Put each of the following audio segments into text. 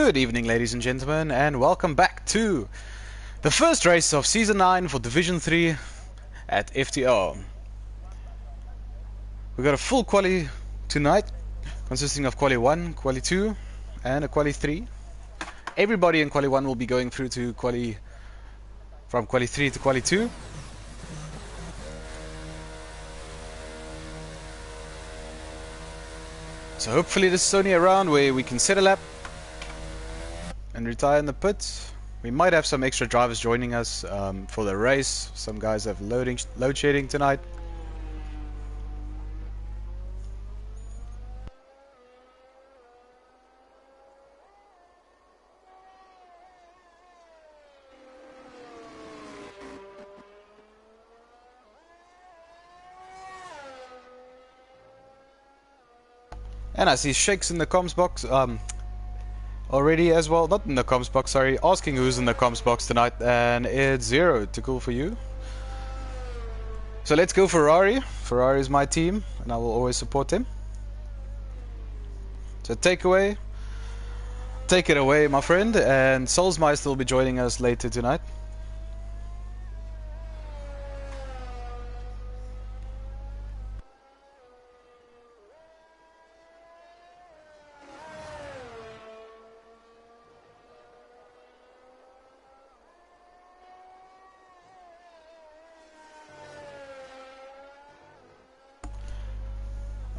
Good evening, ladies and gentlemen, and welcome back to the first race of Season 9 for Division 3 at FTR. We've got a full quali tonight, consisting of Quali 1, Quali 2, and a Quali 3. Everybody in Quali 1 will be going through to from Quali 3 to Quali 2. So hopefully this is only a round where we can set a lap and retire in the pits. We might have some extra drivers joining us for the race. Some guys have load shedding tonight. And I see Shakes in the comms box already as well. Not in the comms box, sorry. Asking who's in the comms box tonight. And it's Zero. Too cool for you. So let's go Ferrari. Ferrari is my team, and I will always support them. So take it away, my friend. And Soulsmeister will be joining us later tonight.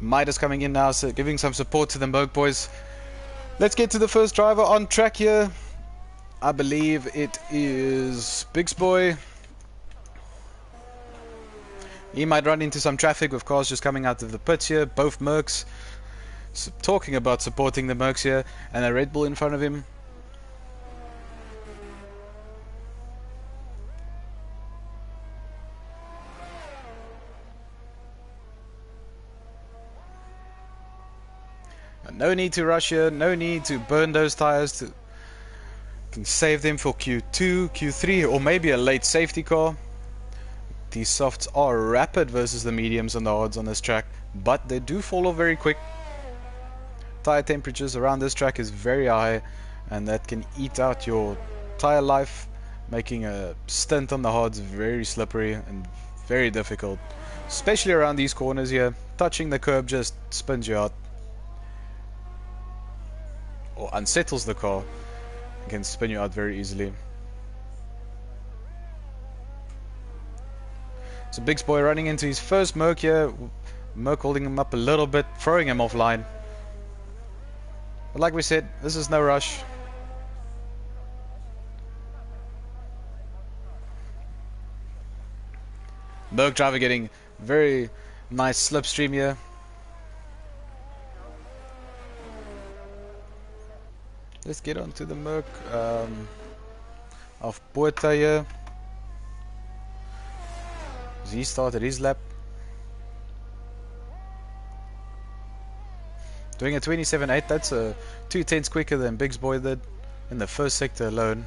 Midas coming in now, so giving some support to the Merc boys. Let's get to the first driver on track here. I believe it is Biggs Boy. He might run into some traffic with cars just coming out of the pits here. Both Mercs talking about supporting the Mercs here, and a Red Bull in front of him. No need to rush here, no need to burn those tires. Can save them for Q2, Q3, or maybe a late safety car. These softs are rapid versus the mediums and the hards on this track, but they do fall off very quick. Tire temperatures around this track is very high, and that can eat out your tire life, making a stint on the hards very slippery and very difficult. Especially around these corners here, touching the curb just spins you out. Or unsettles the car and can spin you out very easily. So Biggs Boy running into his first Merc here. Merc holding him up a little bit, throwing him offline. But like we said, this is no rush. Merc driver getting very nice slipstream here. Let's get onto the Merc of Porta here. He started his lap. Doing a 27.8, that's 2/10 quicker than Biggs Boy did in the first sector alone.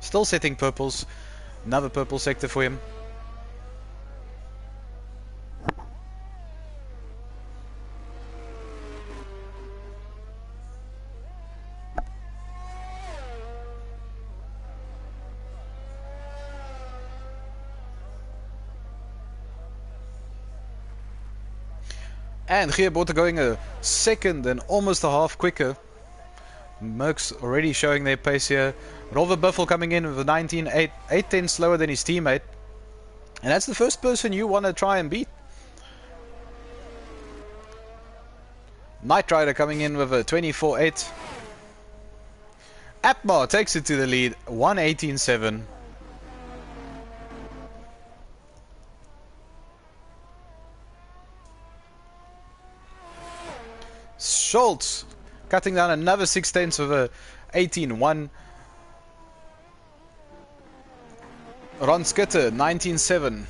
Still setting purples. Another purple sector for him. And Gearbotten going a second and almost a half quicker. Mercs already showing their pace here. Rolver Buffel coming in with a 19.8, 8/10 slower than his teammate. And that's the first person you want to try and beat. Knight Rider coming in with a 24.8. Atmar takes it to the lead, 1:18.7. Schultz cutting down another 6/10 of a 18.1. Ron Skitter, 19.7.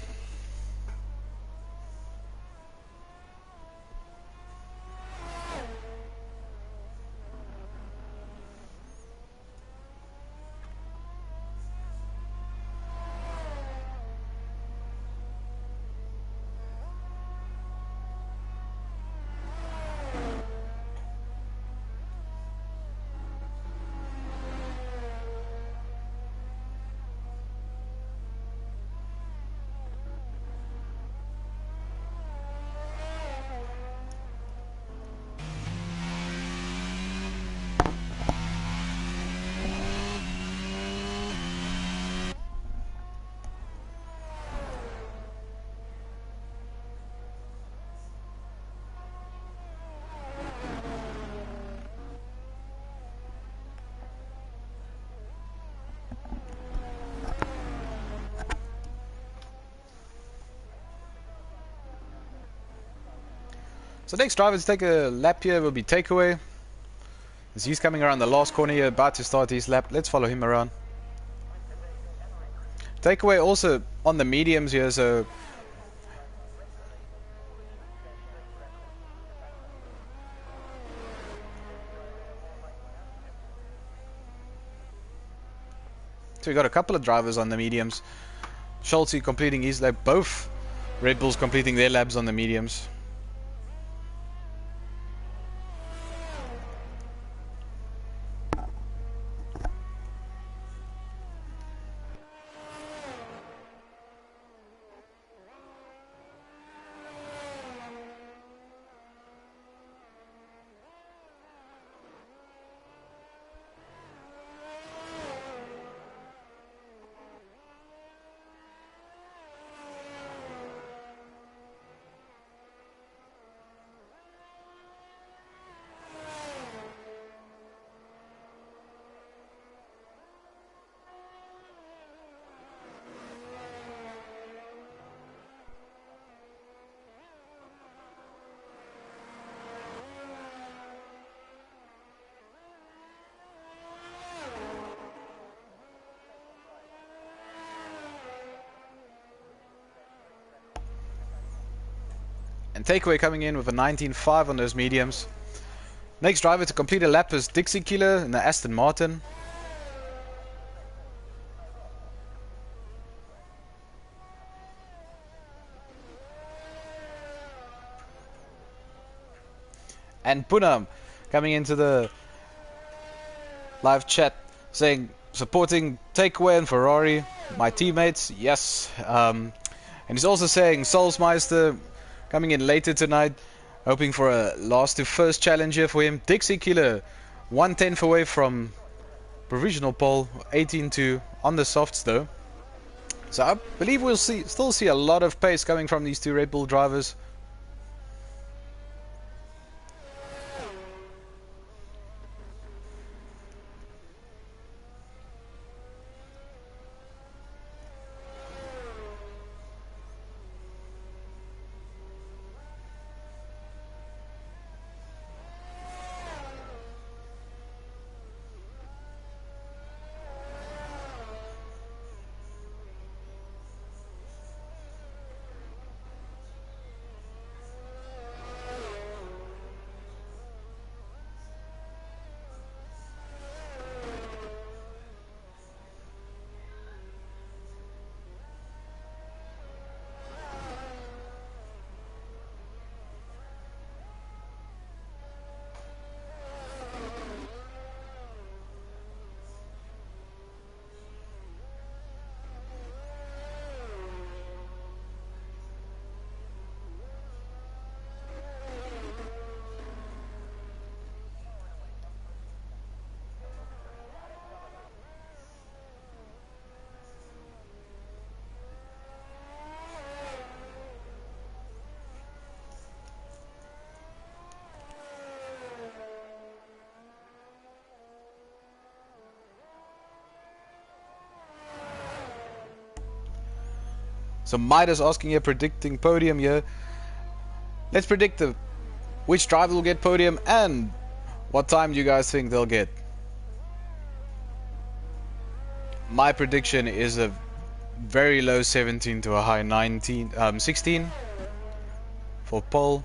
So next driver to take a lap here will be Takeaway. As he's coming around the last corner here, about to start his lap. Let's follow him around. Takeaway also on the mediums here, so we got a couple of drivers on the mediums. Schulte completing his lap, both Red Bulls completing their laps on the mediums. And Takeaway coming in with a 19.5 on those mediums. Next driver to complete a lap is Dixie Killer in the Aston Martin. And Punam coming into the live chat saying, supporting Takeaway and Ferrari, my teammates, yes. And he's also saying Soulsmeister coming in later tonight, hoping for a last to first challenge here for him. Dixie Killer, 1/10 away from provisional pole, 18-2 on the softs though. So I believe we'll still see a lot of pace coming from these two Red Bull drivers. So Midas asking here, predicting podium here. Let's predict which driver will get podium and what time do you guys think they'll get. My prediction is a very low 17 to a high 16 for pole.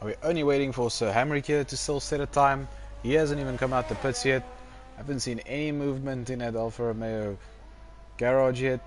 Are we only waiting for Sir Hamrick here to still set a time? He hasn't even come out the pits yet. Haven't seen any movement in that Alfa Romeo garage yet.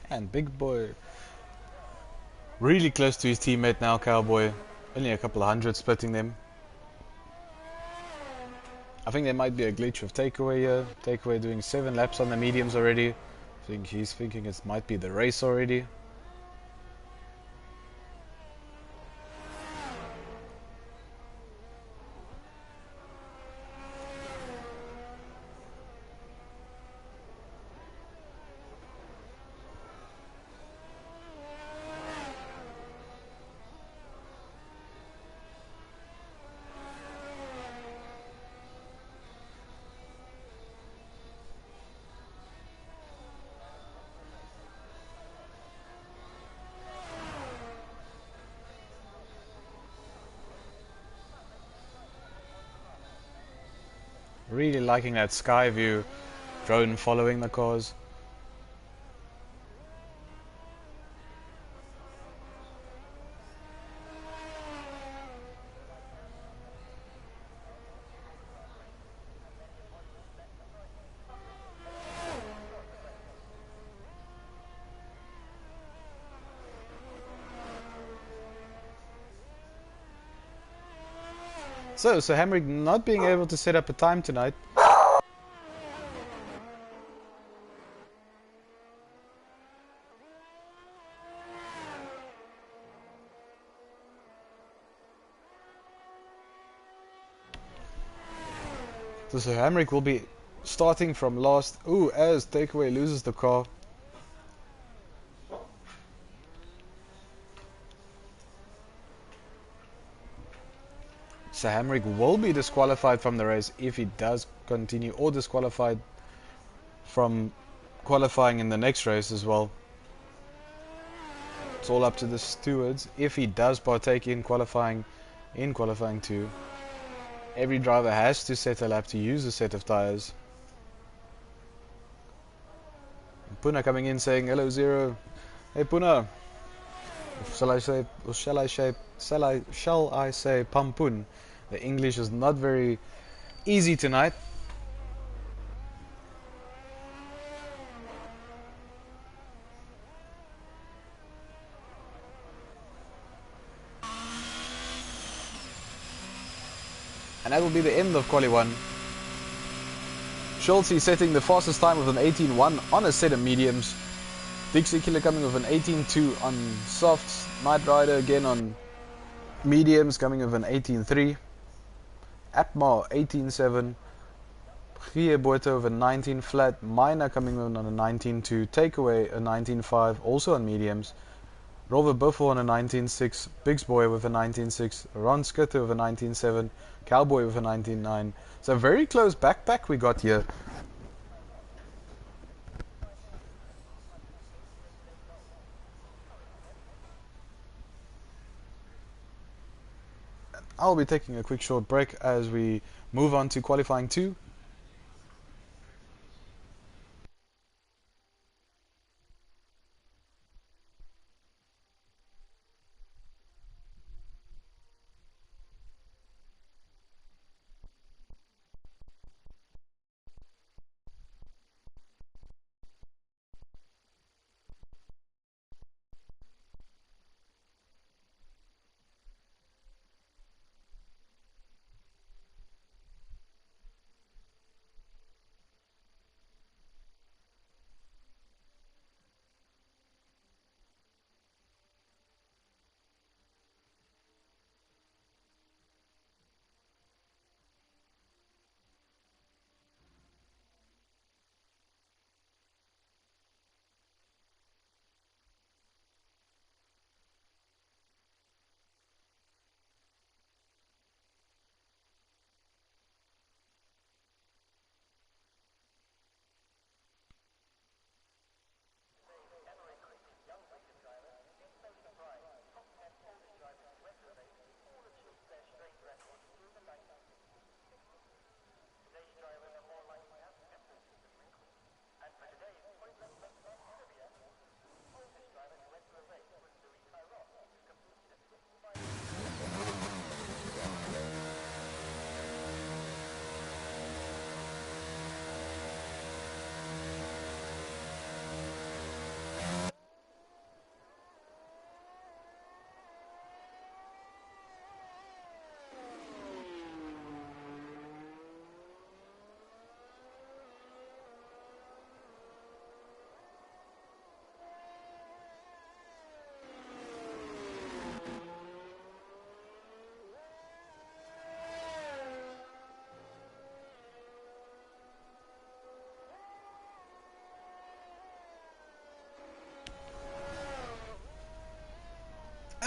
And Big Boy really close to his teammate now, Cowboy. Only a couple of hundred splitting them. I think there might be a glitch with Takeaway here. Takeaway doing 7 laps on the mediums already. I think he's thinking it might be the race already. Really liking that sky view drone following the cars. So Hamrick not being able to set up a time tonight. So Hamrick will be starting from last. Ooh, as Takeaway loses the car. So Hamrick will be disqualified from the race if he does continue, or disqualified from qualifying in the next race as well. It's all up to the stewards if he does partake in qualifying 2. Every driver has to set a lap to use a set of tires. Puna coming in saying hello Zero. Hey Puna. Shall I say Pampun? The English is not very easy tonight. And that will be the end of Quali 1. Schultze setting the fastest time with an 18.1 on a set of mediums. Dixie Killer coming with an 18.2 on softs. Knight Rider again on mediums coming with an 18.3. Atma 18.7. Gie Boito with a 19 flat. Mina coming in on a 19.2. Takeaway a 19.5 also on mediums. Rover Buffalo on a 19.6. Biggs Boy with a 19.6. Ron Skutter with a 19.7. Cowboy with a 19.9. So a very close backpack we got here. I'll be taking a quick short break as we move on to qualifying 2.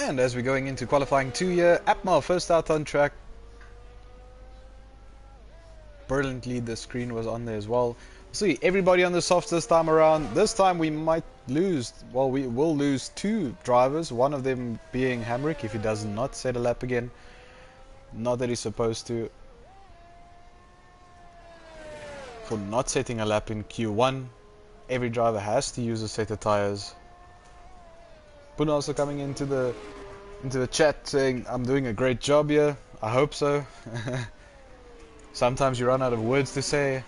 And as we're going into qualifying 2 here, Atma first out on track. Brilliantly, the screen was on there as well. See, everybody on the softs this time around. This time we might lose, well, we will lose 2 drivers, one of them being Hamrick if he does not set a lap again. Not that he's supposed to. For not setting a lap in Q1, every driver has to use a set of tires. Puna also coming into the chat saying, I'm doing a great job here. I hope so. Sometimes you run out of words to say.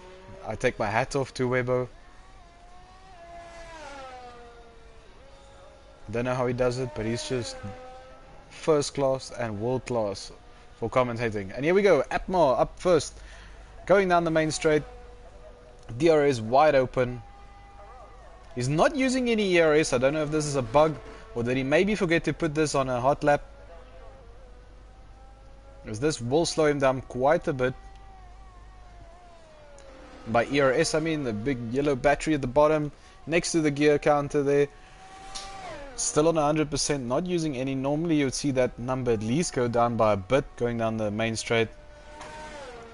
I take my hat off to Webo. Don't know how he does it, but he's just first class and world class for commentating. And here we go, Atma up first, going down the main straight. DRS wide open. He's not using any ERS. I don't know if this is a bug or did he maybe forget to put this on a hot lap, because this will slow him down quite a bit. By ERS I mean the big yellow battery at the bottom next to the gear counter there. Still on 100%, not using any. Normally you would see that number at least go down by a bit going down the main straight.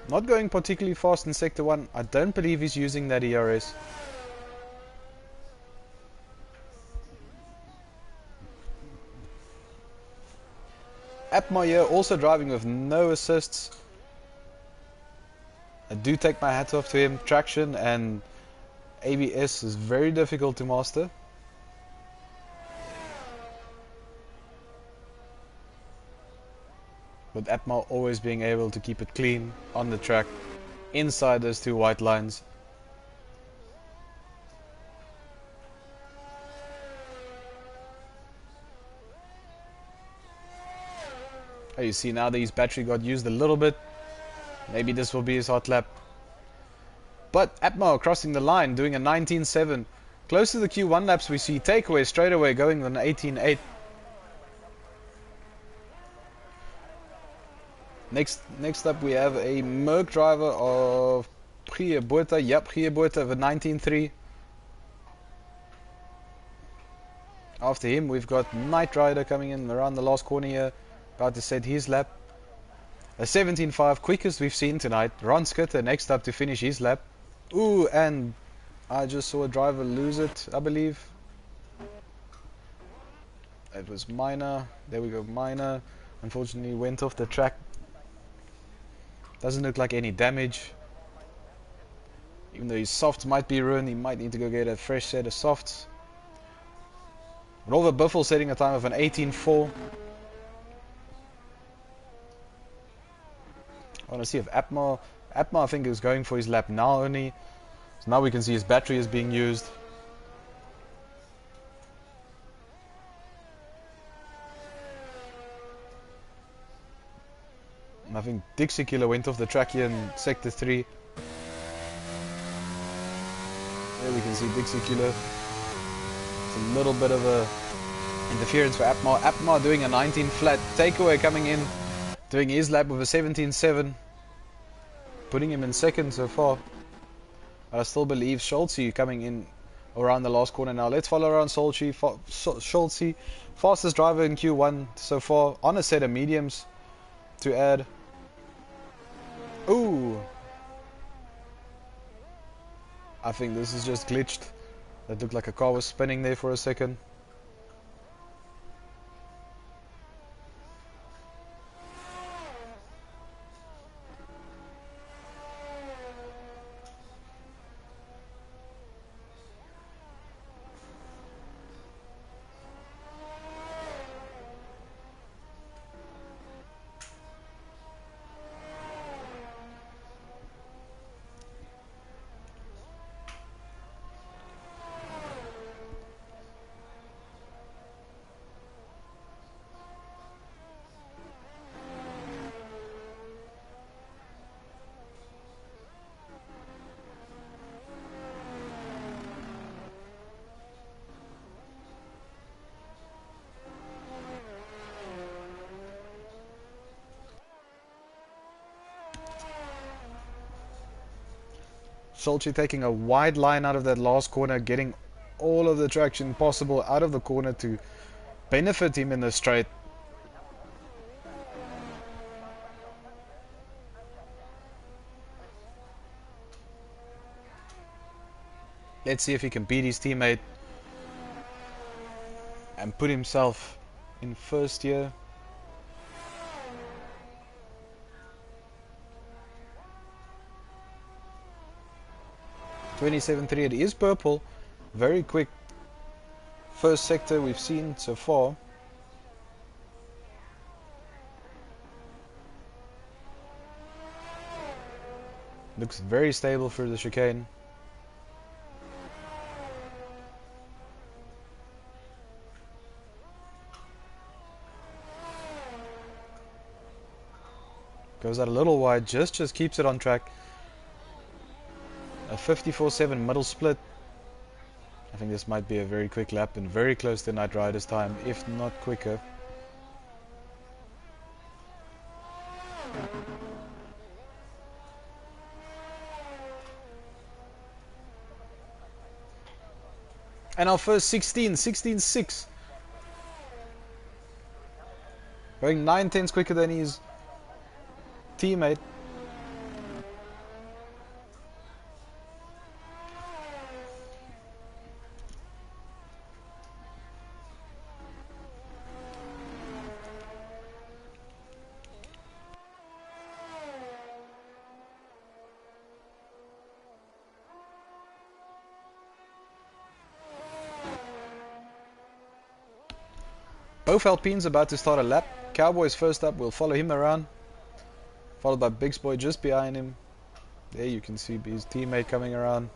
Not going particularly fast in sector 1. I don't believe he's using that ERS. Atma here also driving with no assists. I do take my hat off to him. Traction and ABS is very difficult to master. with Atma always being able to keep it clean on the track inside those two white lines. Oh, you see now that his battery got used a little bit. Maybe this will be his hot lap. But Atma crossing the line, doing a 19.7. Close to the Q1 laps, we see takeaway straight away going on 18.8. Next up, we have a Merc driver of Prieboerta. Yep, Prieboerta of a 19.3. After him, we've got Knight Rider coming in around the last corner here, about to set his lap. A 17.5, quickest we've seen tonight. Ron Skitter next up to finish his lap. Ooh, and I just saw a driver lose it, I believe. It was Minor. There we go, Minor. Unfortunately went off the track. Doesn't look like any damage. Even though his softs might be ruined, he might need to go get a fresh set of softs. Rolver Buffel setting a time of an 18.4. I want to see if Atma I think is going for his lap now only. So now we can see his battery is being used. And I think Dixie Killer went off the track here in Sector 3. There we can see Dixie Killer. It's a little bit of a interference for Atma. Atma doing a 19 flat. Takeaway coming in, doing his lap with a 17.7. Putting him in second so far. But I still believe Schultze coming in around the last corner now. Let's follow around Schultze. Fastest driver in Q1 so far. On a set of mediums to add. Ooh. I think this is just glitched. That looked like a car was spinning there for a second. Schultze taking a wide line out of that last corner, getting all of the traction possible out of the corner to benefit him in the straight. Let's see if he can beat his teammate and put himself in first here. .27.3, it is purple. Very quick first sector we've seen so far. Looks very stable for the chicane. Goes out a little wide, just keeps it on track. A 54.7 middle split. I think this might be a very quick lap and very close to Knight Rider's time, if not quicker. And our first 16.6. Going 9/10 quicker than his teammate. Both Alpines about to start a lap. Cowboy's first up, we'll follow him around. Followed by Big Boy just behind him. There you can see his teammate coming around.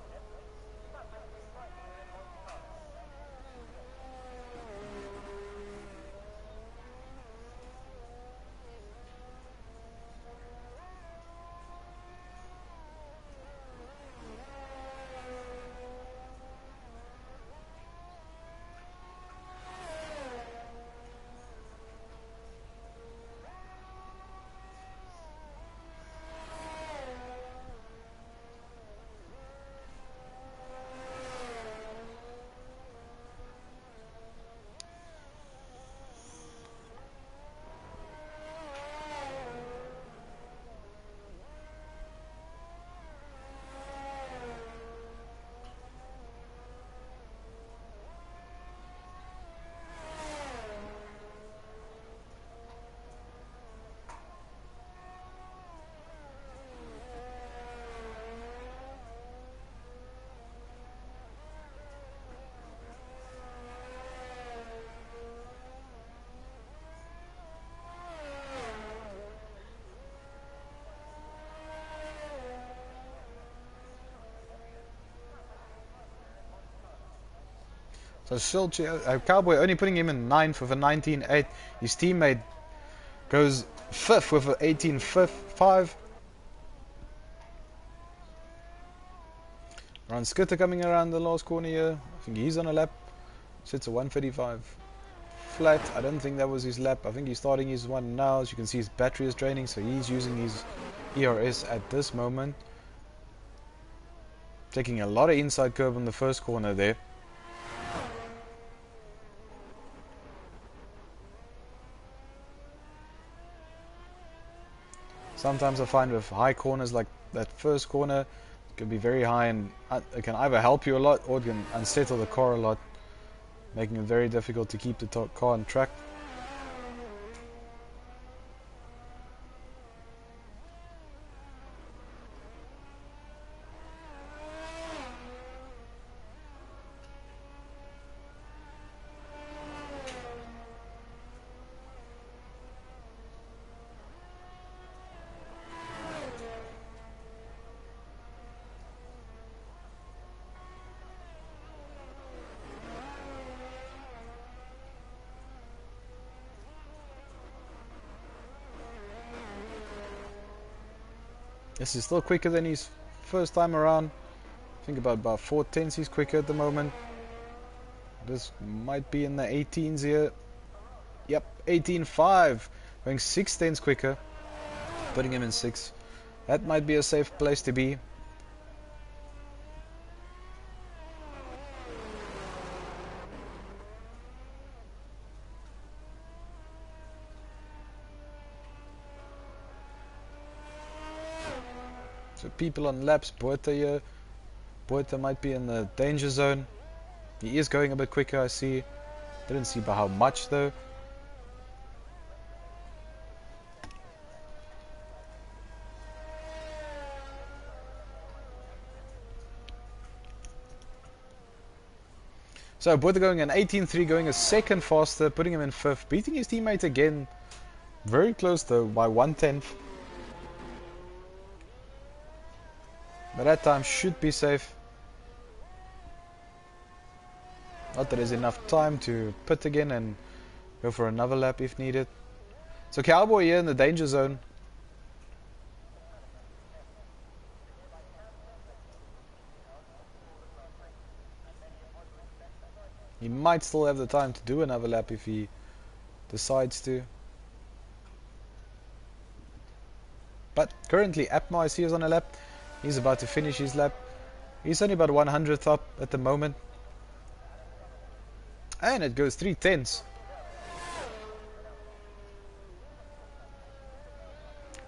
So Cowboy only putting him in 9th with a 19.8. His teammate goes 5th with an 18.5. Ron Skutter coming around the last corner here. I think he's on a lap. Sits at 135 flat. I don't think that was his lap. I think he's starting his one now. As you can see, his battery is draining, so he's using his ERS at this moment. Taking a lot of inside curve on the first corner there. Sometimes I find with high corners like that first corner, it can be very high and it can either help you a lot or it can unsettle the car a lot, making it very difficult to keep the car on track. This is still quicker than his first time around. I think about 4 tenths he's quicker at the moment. This might be in the 18s here. Yep, 18.5. Going 6 tenths quicker. Putting him in 6th. That might be a safe place to be. So people on laps, Boerta here. Boerta might be in the danger zone. He is going a bit quicker, I see. Didn't see by how much though. So Boerta going an 18.3, going a second faster, putting him in 5th, beating his teammate again. Very close though, by 1/10. But that time should be safe. Not that there's enough time to pit again and go for another lap if needed. So Cowboy here in the danger zone. He might still have the time to do another lap if he decides to. But currently Apma I see is on a lap. He's about to finish his lap. He's only about 100th up at the moment. And it goes 3 tenths.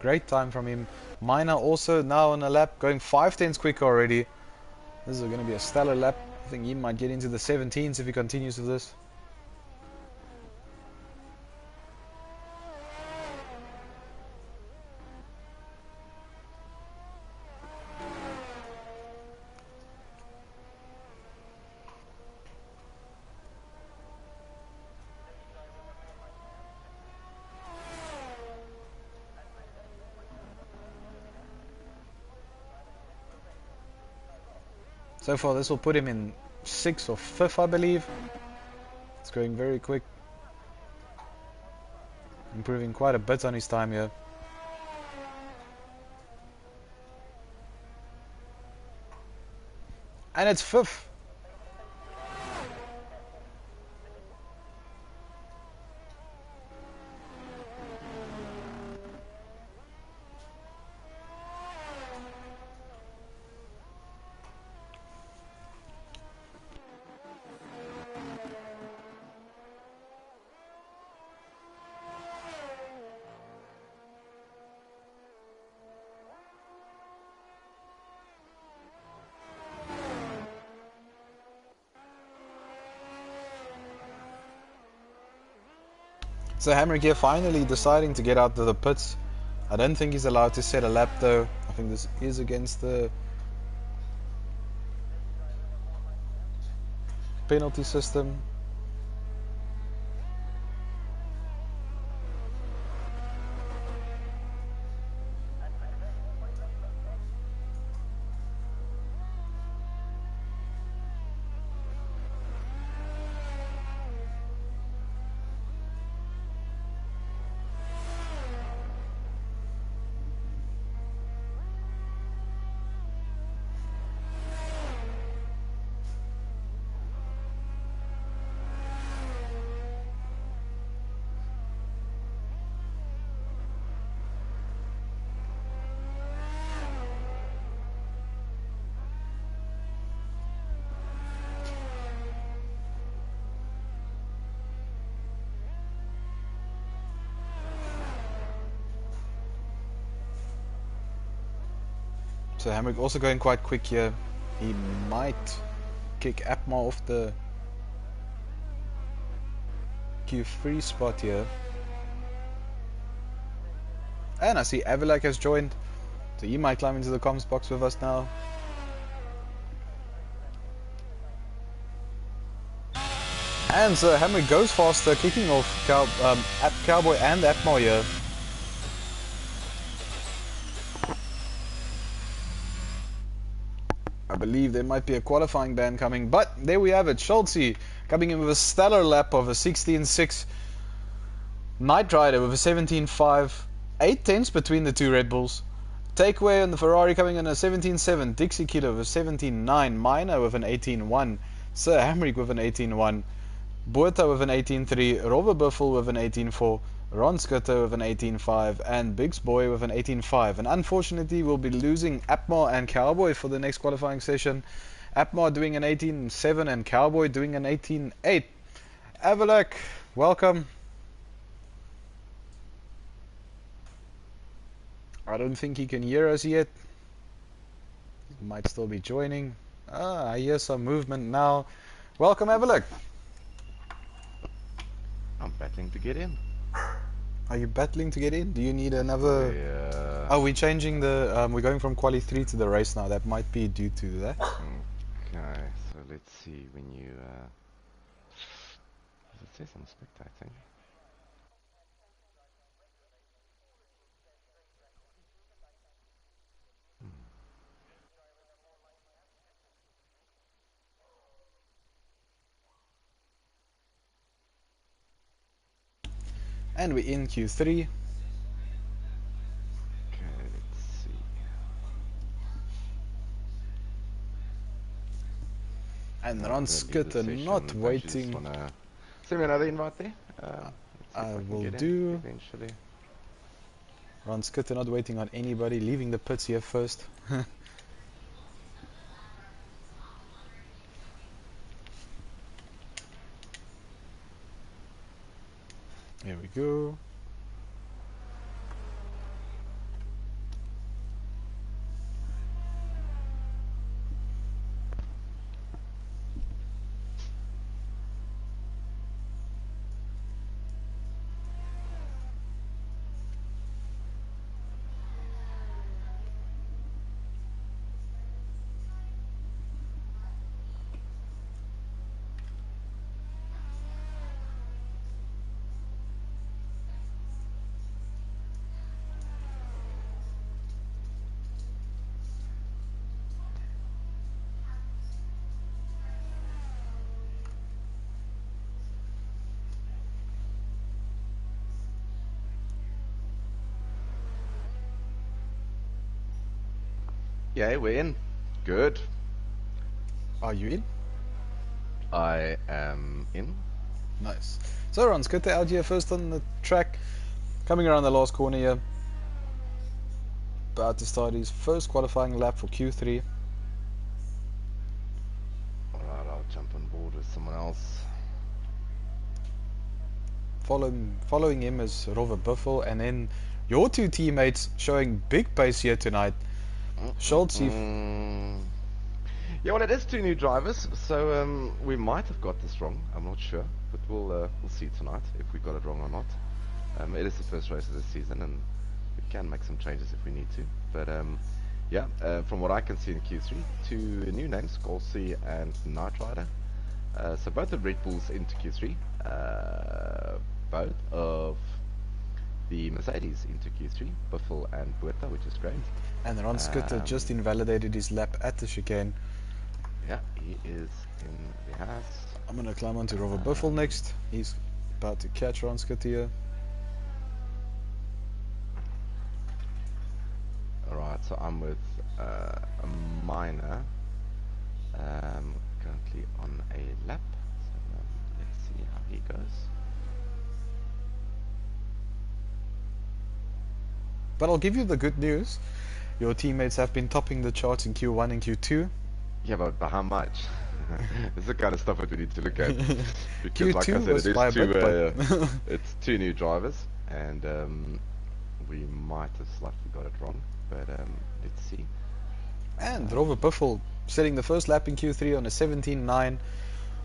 Great time from him. Minor also now on a lap, going 5 tenths quicker already. This is going to be a stellar lap. I think he might get into the 17s if he continues with this. So far this will put him in 6th or 5th, I believe. It's going very quick. Improving quite a bit on his time here. And it's 5th. So Hamrick here finally deciding to get out of the pits. I don't think he's allowed to set a lap though. I think this is against the penalty system. So Hamrick also going quite quick here. He might kick Apma off the Q3 spot here. And I see Avalak has joined. So he might climb into the comms box with us now. And so Hamrick goes faster, kicking off Cowboy and Apma here. I believe there might be a qualifying ban coming, but there we have it. Schultze coming in with a stellar lap of a 16.6. Knight Rider with a 17.5. 8 tenths between the two Red Bulls. Takeaway on the Ferrari coming in a 17.7. Dixie Kiddo with a 17.9. Minor with an 18.1. Sir Hamrick with an 18.1. Boerta with an 18.3. Robert Buffel with an 18.4. Ron Scutter with an 18.5 and Biggs Boy with an 18.5. And unfortunately we'll be losing Apma and Cowboy for the next qualifying session. Apma doing an 18.7 and Cowboy doing an 18.8. Avalak, welcome. I don't think he can hear us yet. He might still be joining. I hear some movement now. Welcome Avalak. I'm battling to get in. Are you battling to get in? Do you need another... Yeah. Oh, we're changing the... we're going from quali 3 to the race now. That might be due to that. Okay, so let's see when you... Does it say I'm spectating? And we're in Q3. Okay, let's see. And Ron Scutter not waiting. Send me another invite there. I will do. Eventually. Ron Scutter not waiting on anybody, leaving the pits here first. Here we go. Yeah, we're in. Good. Are you in? I am in. Nice. So Ron, Scutter out here first on the track, coming around the last corner here. About to start his first qualifying lap for Q3. Alright, I'll jump on board with someone else. Following him is Robert Buffel, and then your two teammates showing big pace here tonight. Schultz, Yeah, well, it is two new drivers, so we might have got this wrong. I'm not sure, but we'll see tonight if we got it wrong or not. It is the first race of the season, and we can make some changes if we need to. But yeah, from what I can see in Q3, two new names, Golsey and Knight Rider. So both the Red Bulls into Q3, both of the Mercedes into Q3, Buffel and Buerta, which is great. and Ron Scutter just invalidated his lap at the chicane. Yeah, he is in the house. I'm gonna climb onto Robert Buffel next. He's about to catch Ron Scutter here. Alright, so I'm with a minor, currently on a lap. So let's see how he goes. But I'll give you the good news. Your teammates have been topping the charts in Q1 and Q2. Yeah, but how much? This is the kind of stuff that we need to look at. Because Q2 like I said, was by a bit, but it's two new drivers, and we might have slightly got it wrong, but let's see. And Robert Buffel setting the first lap in Q3 on a 17.9.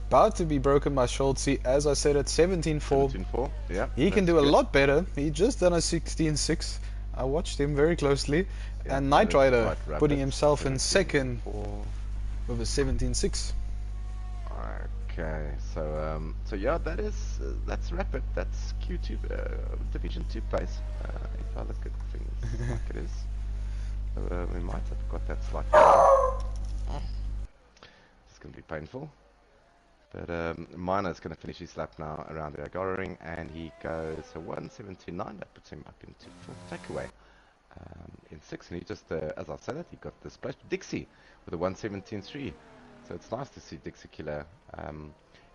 About to be broken by Schultz, as I said, at 17.4. 17.4, yeah. He can that's do a good. lot better. He just done a 16.6. I watched him very closely. Yeah, And Knight that is Rider quite rapid. putting himself in 17.4. second with a 17.6. Okay, so yeah, that's rapid. That's Q2, Division 2 pace. If I look at things like it is, so, we might have got that slightly wrong. It's going to be painful. But Miner's going to finish his lap now around the Agora ring, and he goes a 1:17.9. That puts him up into fourth takeaway in sixth. And he just, as I said it, he got the splash. Dixie with a 1:17.3. So it's nice to see Dixie Killer.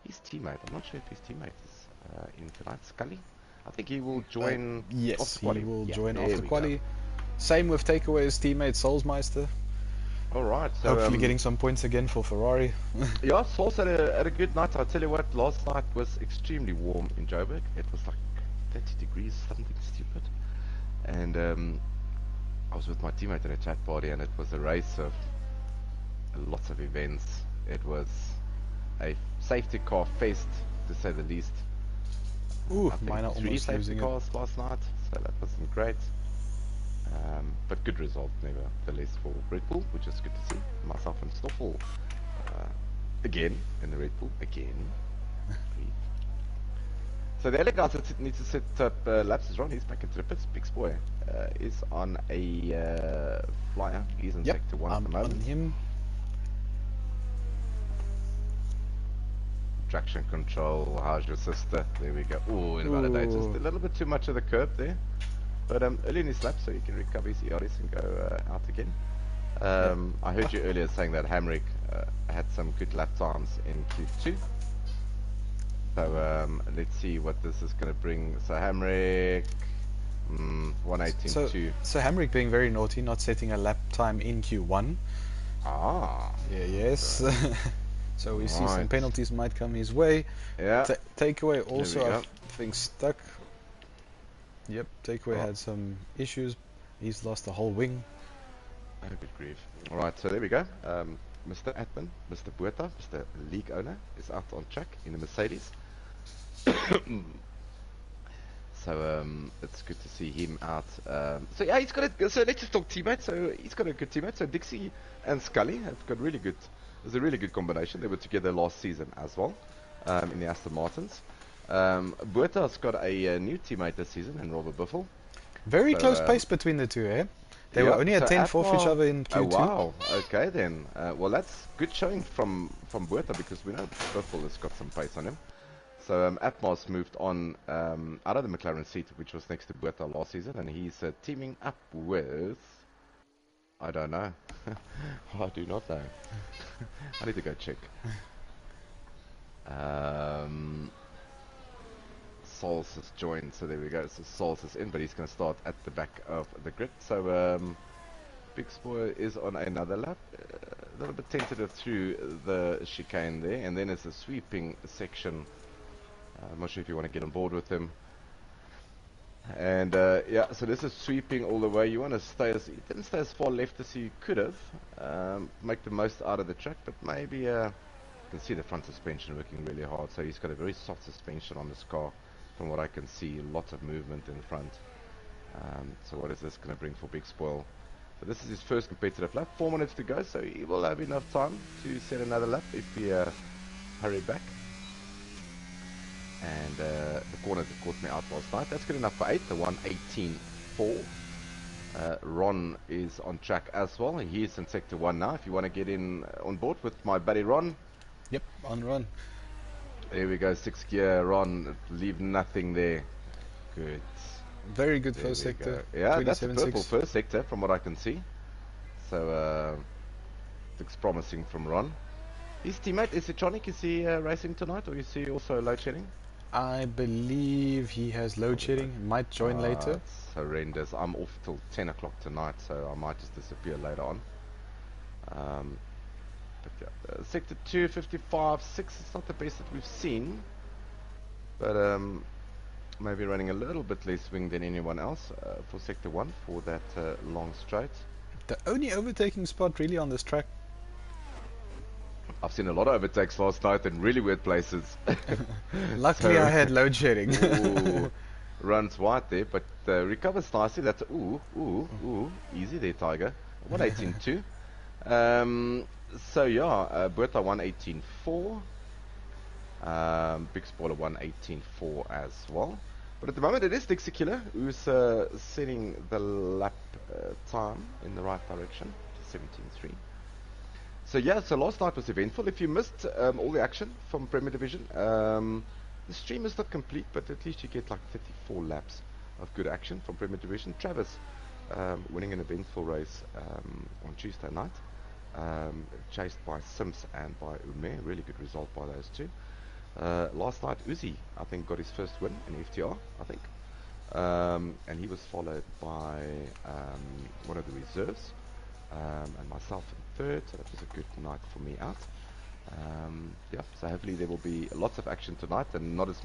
His teammate, I'm not sure if his teammate is in tonight, Scully. I think he will join Yes, after he quali. will Yeah, join there after we quali. Same with takeaway's teammate Solsmeister. go. Alright, so Hopefully getting some points again for Ferrari. yeah, Sauce had a good night. I'll tell you what, last night was extremely warm in Joburg. It was like 30 degrees, something stupid. And I was with my teammate in a chat party, and it was a race of lots of events. It was a safety car fest, to say the least. Ooh, I think mine are 3 almost safety losing it. cars last night, so that wasn't great. But good result, nevertheless, for Red Bull, which is good to see. Myself and Stoffel again in the Red Bull, again. So the other guys that need to set up laps is Ron. He's back into the pits. Big Boy is on a flyer. He's in sector 1 at the I'm moment. on him. Traction control, how's your sister? There we go. Ooh, invalidate. Just a little bit too much of the curb there. But early in his lap, so he can recover his ERS and go out again. I heard you earlier saying that Hamrick had some good lap times in Q2. So let's see what this is going to bring. So Hamrick, 118.2. So Hamrick being very naughty, not setting a lap time in Q1. Ah. Yeah, yes. So we see some Right. penalties might come his way. Yeah. Takeaway also, we I go. think, stuck. Yep, Takeaway had some issues. He's lost the whole wing. Oh, good grief. Alright, so there we go. Mr. Atman, Mr. Buerta, Mr. League Owner, is out on track in the Mercedes. So it's good to see him out. So yeah, he's got a. So let's just talk teammates. So he's got a good teammate. So Dixie and Scully have got really good. It's a really good combination. They were together last season as well, in the Aston Martins. Buerta's got a new teammate this season in Robert Buffel. Very So, close pace between the two, eh? They were Yeah, only a so 10th off each Atmar- other in Q2. Oh wow, okay then. Well, that's good showing from Buerta, because we know Buffel has got some pace on him. So Atmar's moved on out of the McLaren seat, which was next to Buerta last season, and he's teaming up with I don't know. I do not know. I need to go check. Souls has joined, so there we go. So Souls is in, but he's going to start at the back of the grid. So Big Spoiler is on another lap. A little bit tentative through the chicane there, and then it's a sweeping section. I'm not sure if you want to get on board with him. And yeah, so this is sweeping all the way. You want to stay as, you didn't stay as far left as you could have. Make the most out of the track, but maybe you can see the front suspension working really hard. So he's got a very soft suspension on this car, from what I can see. Lots of movement in front. So what is this going to bring for Big Spoil? So this is his first competitive lap. 4 minutes to go, so he will have enough time to set another lap if we hurry back. And the corner that caught me out last night, that's good enough for 8, the 1:18.4. Ron is on track as well. He is in sector 1 now. If you want to get in on board with my buddy Ron. Yep, on Ron. There we go, 6th gear, Ron. Leave nothing there. Good. Very good first sector. Yeah, that's a purple first sector from what I can see. So looks promising from Ron. His teammate, is it Tronic? Is he racing tonight, or is he also load shedding? I believe he has load shedding. Might join later. It's horrendous. I'm off till 10 o'clock tonight, so I might just disappear later on. But yeah, sector 2, 55, 6. It's not the best that we've seen, but maybe running a little bit less swing than anyone else for sector 1 for that long straight. The only overtaking spot really on this track. I've seen a lot of overtakes last night in really weird places. Luckily, I had load shedding. Ooh, runs wide there, but recovers nicely. That's ooh, easy there, Tiger. 1:18.2. So yeah, Bertha 1:18.4. Big Spoiler 1:18.4 as well. But at the moment, it is Dixie Killer who's setting the lap time in the right direction to 17.3. So yeah, so last night was eventful. If you missed all the action from Premier Division, the stream is not complete, but at least you get like 34 laps of good action from Premier Division. Travis winning an eventful race on Tuesday night, chased by Sims and by Ume. Really good result by those two. Last night, Uzi, I think, got his first win in FTR, I think. And he was followed by one of the reserves, and myself in third, so that was a good night for me out. Yeah, so hopefully there will be lots of action tonight, and not as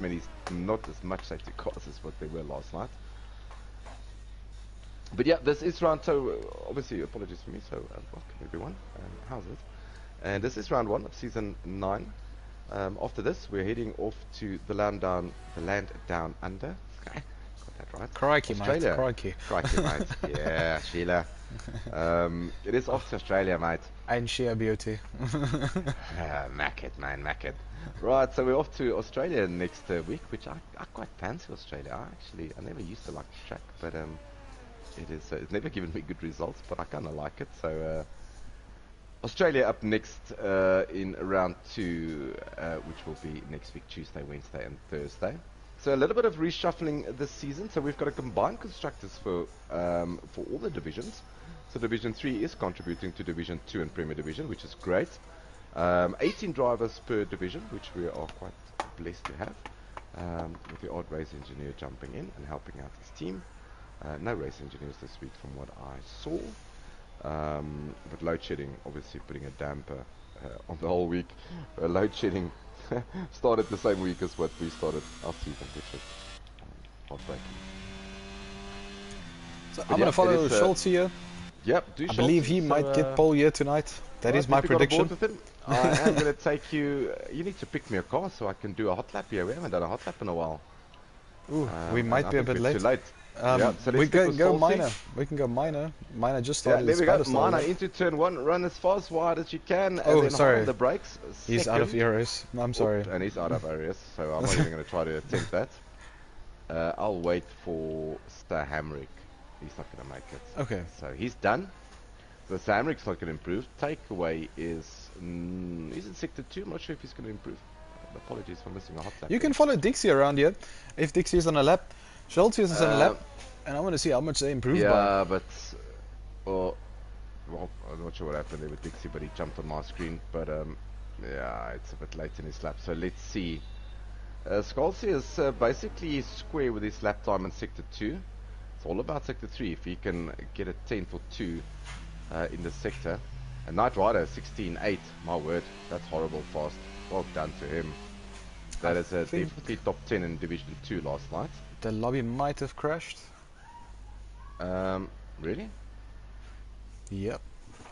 much safety cars as what they were last night. But yeah, this is round, so obviously apologies for me, so welcome everyone, how's it? And this is round 1 of season 9. After this, we're heading off to the land down under. Got that right. Crikey, Australia. mate. Crikey. Crikey, mate. Yeah, Sheila. It is off to Australia, mate. And sheer beauty. Mack it, man, mack it. Right, so we're off to Australia next week, which I quite fancy Australia. I never used to like the track, but it's never given me good results, but I kind of like it. So Australia up next in round 2, which will be next week, Tuesday, Wednesday, and Thursday. So a little bit of reshuffling this season. So we've got a combined constructors for all the divisions. So Division 3 is contributing to Division 2 and Premier Division, which is great. 18 drivers per division, which we are quite blessed to have, with the odd race engineer jumping in and helping out his team. No race engineers this week from what I saw. But load shedding obviously putting a damper on the whole week. Load shedding started the same week as what we started our season, which is heartbreaking. So I'm going to follow Schultz here. Yep, do I believe he might get pole here tonight. That is my prediction. I am going to take you. You need to pick me a car so I can do a hot lap here. We haven't done a hot lap in a while. Ooh, we might be a bit late. Too late. Yeah, so we can go minor. We can go minor. Minor just started. Yeah, there we go. Minor into turn 1. Run as far as wide as you can. And oh, then sorry. Hold the brakes. He's out of areas. I'm sorry. And he's out of areas, so I'm not even going to try to attempt that. I'll wait for Sir Hamrick. He's not going to make it. Okay. So he's done. So Sir Hamrick's not going to improve. Takeaway is he's in sector 2. I'm not sure if he's going to improve. Apologies for missing a hot lap. You can follow Dixie around here. If Dixie is on a lap, Schultz is on a lap, and I want to see how much they improve by. Yeah, but well, I'm not sure what happened there with Dixie, but he jumped on my screen. But yeah, it's a bit late in his lap. So let's see. Scalzi is basically square with his lap time in Sector 2. It's all about Sector 3. If he can get a 10 for 2 in the sector. And Knight Rider 16.8. My word, that's horrible fast. Well done to him. That is definitely top 10 in Division 2 last night. The lobby might have crashed. Really? Yep.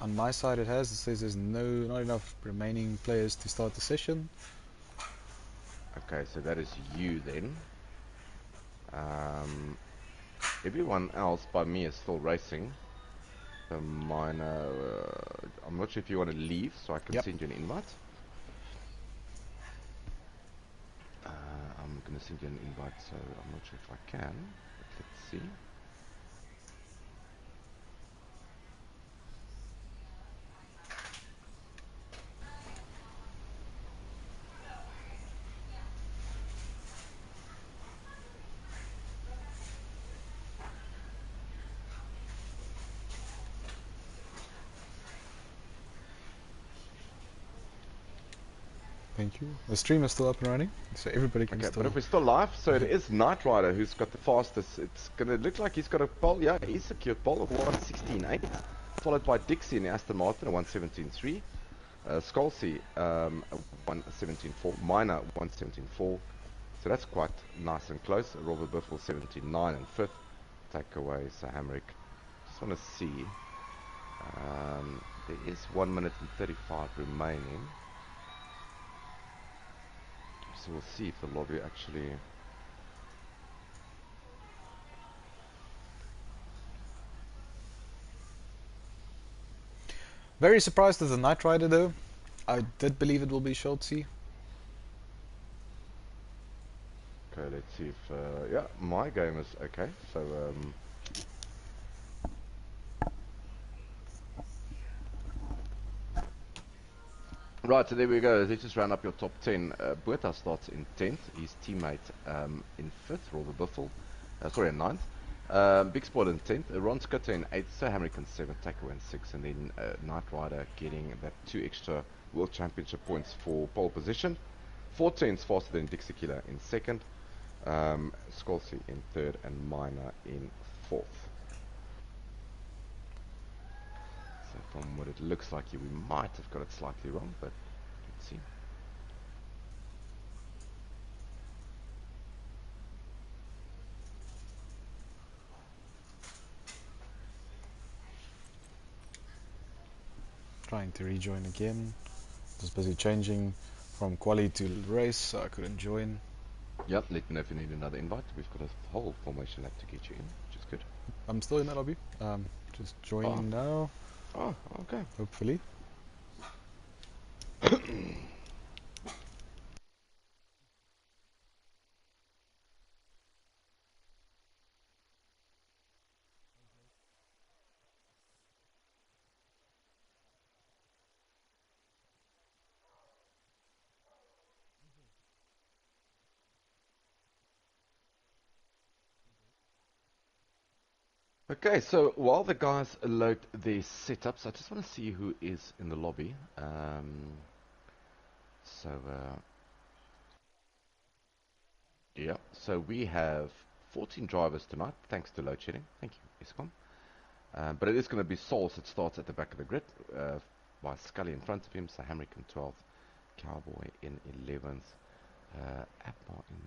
On my side it has. It says there's not enough remaining players to start the session. Okay, so that is you then. Everyone else by me is still racing. So mine, I'm not sure if you want to leave so I can send you an invite. I'm going to send you an invite, so I'm not sure if I can. But let's see. Thank you. The stream is still up and running, so everybody can Okay, still... but if we're still live, so it is Knight Rider who's got the fastest. It's going to look like he's got a pole. Yeah, he's secured pole of 116.8, followed by Dixie in the Aston Martin at 117.3. Scalzi, 117.4. Minor, 117.4. So that's quite nice and close. Robert Biffle, 79 and 5th. Take away Sir Hamrick. Just want to see. There is 1 minute and 35 remaining. So we'll see if the lobby actually... Very surprised at the Knight Rider though. I did believe it will be Schultzy. Okay, let's see if... yeah, my game is okay. So, right, so there we go. Let's just round up your top 10. Buerta starts in 10th. His teammate in 5th, Robert Biffle. Sorry, in 9th. Big Spot in 10th. Ron Scutter in 8th. Sir Hamrick in 7th. Takeaway in 6th. And then Knight Rider getting that 2 extra World Championship points for pole position. 4 tenths faster than Dixie Killer in 2nd. Scalzi in 3rd. And Minor in 4th. So from what it looks like here, we might have got it slightly wrong, but let's see. Trying to rejoin again. Just busy changing from quali to race, so I couldn't join. Yep, let me know if you need another invite. We've got a whole formation lab to get you in, which is good. I'm still in the lobby. Just joining now. Oh, okay. Hopefully. Okay, so while the guys load their setups, I just want to see who is in the lobby. Yeah, so we have 14 drivers tonight, thanks to load shedding. Thank you, ESCOM. But it is going to be Souls that starts at the back of the grid, by Scully in front of him, so Hamrick in 12th, Cowboy in 11th, Apma in...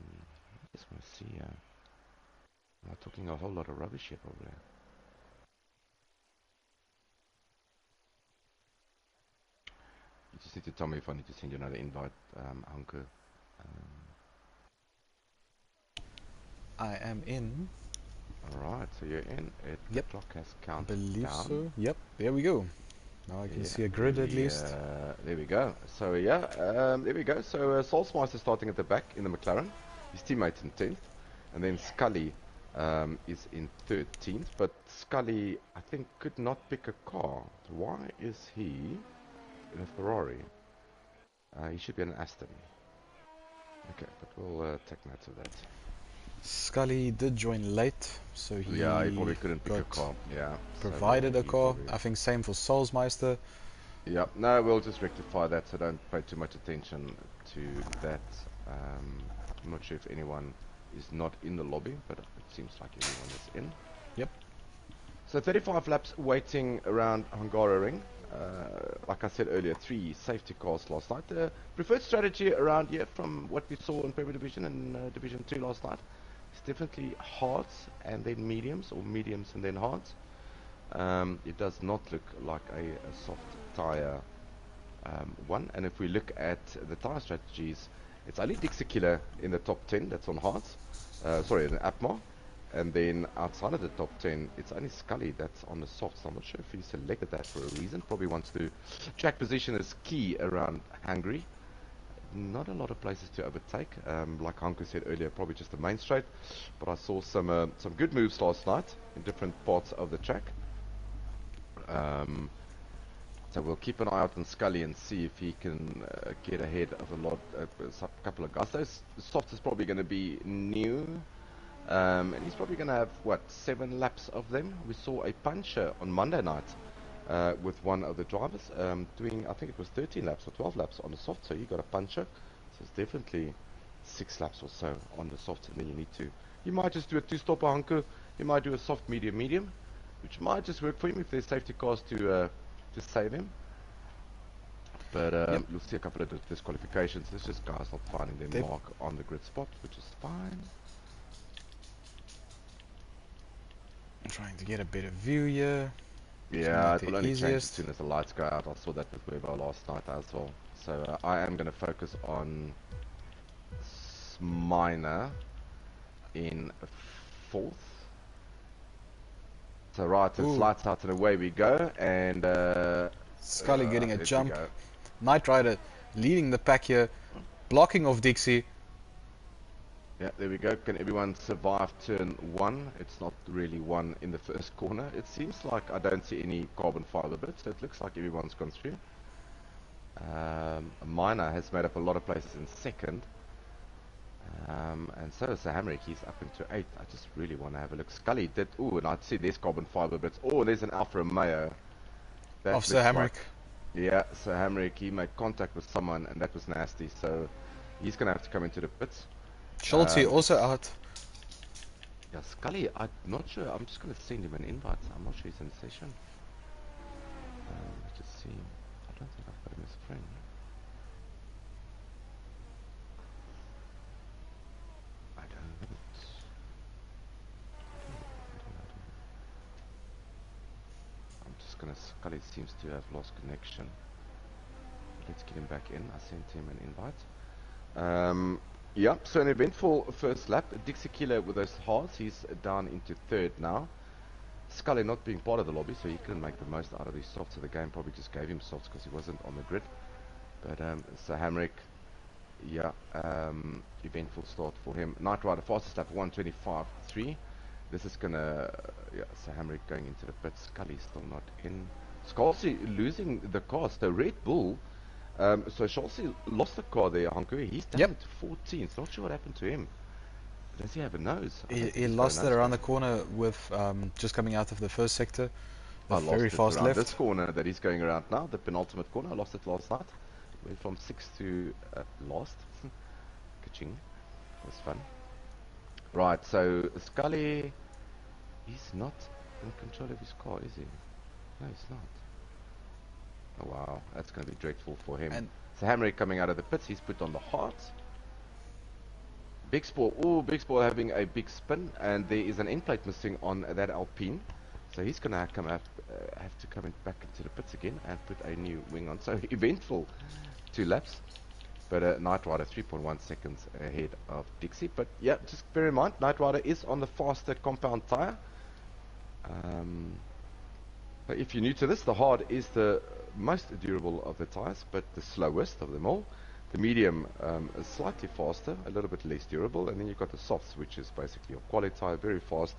I just want to see... I'm not talking a whole lot of rubbish here, probably. You just need to tell me if I need to send you another invite, Anke. I am in. Alright, so you're in. The clock has counted Believe down. so. Yep, there we go. Now I can see a grid at least. There we go. So yeah, there we go. So Soulsmeister starting at the back in the McLaren. His teammate in 10th. And then Scully is in 13th. But Scully, I think, could not pick a car. Why is he in a Ferrari? He should be an Aston. Okay, but we'll take note of that. Scully did join late, so Yeah, he he probably couldn't pick a got car. Yeah, so provided a he car. probably. I think same for Soulsmeister. Yeah, no, we'll just rectify that, so don't pay too much attention to that. I'm not sure if anyone is not in the lobby, but it seems like everyone is in. Yep. So 35 laps waiting around Hungaroring. Like I said earlier, 3 safety cars last night. The preferred strategy around here from what we saw in Premier Division and Division 2 last night is definitely hards and then mediums, or mediums and then hards. It does not look like a soft tyre one. And if we look at the tyre strategies, it's only Dixie Killer in the top 10 that's on hards. Sorry, in APMA. And then outside of the top 10, it's only Scully that's on the softs. I'm not sure if he selected that for a reason. Probably wants to. Track position is key around Hungary. Not a lot of places to overtake. Like Hanko said earlier, probably just the main straight. But I saw some good moves last night in different parts of the track. So we'll keep an eye out on Scully and see if he can get ahead of a couple of guys. Those softs is probably going to be new. And he's probably going to have, what, 7 laps of them? We saw a puncher on Monday night with one of the drivers doing, I think it was 13 laps or 12 laps on the soft, so he got a puncher. So it's definitely 6 laps or so on the soft, and then you might just do a 2-stopper Hanko, you might do a soft, medium, medium, which might just work for him if there's safety cars to save him. But Yep. you'll see a couple of disqualifications. It's just guys not finding their mark on the grid spot, which is fine. I'm trying to get a better view here. Yeah, it will only change as easiest. soon as the lights go out. I saw that with Weber last night as well. So I am going to focus on Minor in 4th. So right, it's lights out and away we go. And Scully getting a jump. Go. Knight Rider leading the pack here, blocking off Dixie. Yeah, there we go. Can everyone survive turn 1? It's not really 1 in the first corner. It seems like I don't see any carbon fiber bits, so it looks like everyone's gone through. Minor has made up a lot of places in 2nd. And so is the Hamrick. He's up into 8th. I just really want to have a look. Scully did. Oh, and I see there's carbon fiber bits. Oh, there's an Alfa Romeo. Of Sir Hamrick. Yeah, Sir Hamrick. He made contact with someone, and that was nasty. So he's going to have to come into the pits. Schulte also out. Yeah, Scully, I'm not sure. I'm just going to send him an invite. I'm not sure he's in the session. Let's just see. I don't think I've got him as a friend. I don't. I'm just going to... Scully seems to have lost connection. Let's get him back in. I sent him an invite. Yeah, so an eventful first lap. Dixie Killer with those hards, he's down into 3rd now. Scully not being part of the lobby, so he couldn't make the most out of his softs. So the game probably just gave him softs because he wasn't on the grid. But so Hamrick, yeah, eventful start for him. Knight Rider fastest lap 1:25.3. This is gonna, yeah, so Hamrick going into the pits. Scully still not in. Scalzi losing the car. So Red Bull. So Schalzi lost the car there, Hanko. He's down to 14th. Not sure what happened to him. Does he have a nose? He lost it around the corner with just coming out of the first sector. I very lost fast it around left. this corner that he's going around now, the penultimate corner. I lost it last night. Went from 6th to last. Ka-ching. Was fun. Right, so Scully, he's not in control of his car, is he? No, he's not. Oh wow, that's going to be dreadful for him. And so Hamrick coming out of the pits, he's put on the hearts. Big Sport, oh, Big Sport having a big spin, and there is an end plate missing on that Alpine. So he's going to have to come back into the pits again and put a new wing on. So eventful 2 laps. But Knight Rider 3.1 seconds ahead of Dixie. But yeah, just bear in mind, Knight Rider is on the faster compound tyre. But if you're new to this, the hard is the most durable of the tyres, but the slowest of them all. The medium is slightly faster, a little bit less durable, and then you've got the softs, which is basically your quality tyre, very fast,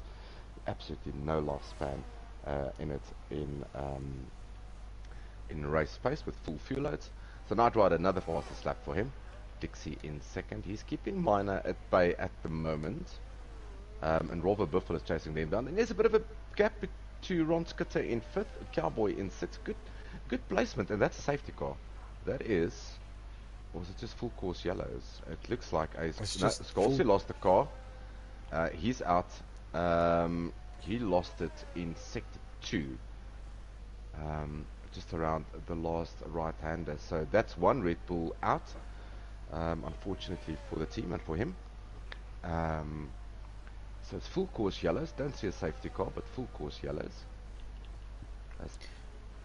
absolutely no lifespan in it in race pace with full fuel loads. So Knight Rider, another fastest lap for him. Dixie in 2nd. He's keeping Minor at bay at the moment. and Robert Buffalo is chasing them down. And there's a bit of a gap to Ron Skitter in 5th, Cowboy in 6th. Good placement, and that's a safety car. That is, or was it just full course yellows? It looks like a Scalzi lost the car. He's out. He lost it in sector 2, just around the last right-hander. So that's one Red Bull out, unfortunately for the team and for him. So it's full course yellows. Don't see a safety car, but full course yellows. As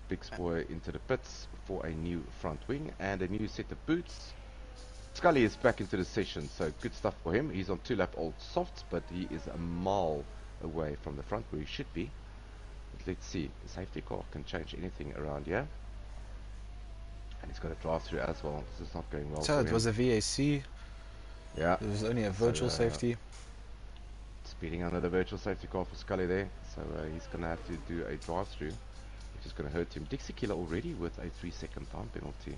Big Spoy into the pits for a new front wing and a new set of boots. Scully is back into the session, so good stuff for him. He's on 2-lap old softs, but he is a mile away from the front where he should be. But let's see, the safety car can change anything around here. And he's got a drive-through as well. This is not going well. So it was a VAC. Yeah. It was only a virtual safety. Speeding under the virtual safety car for Scully there. So he's going to have to do a drive-through, which is going to hurt him. Dixie Killer already with a 3-second time penalty.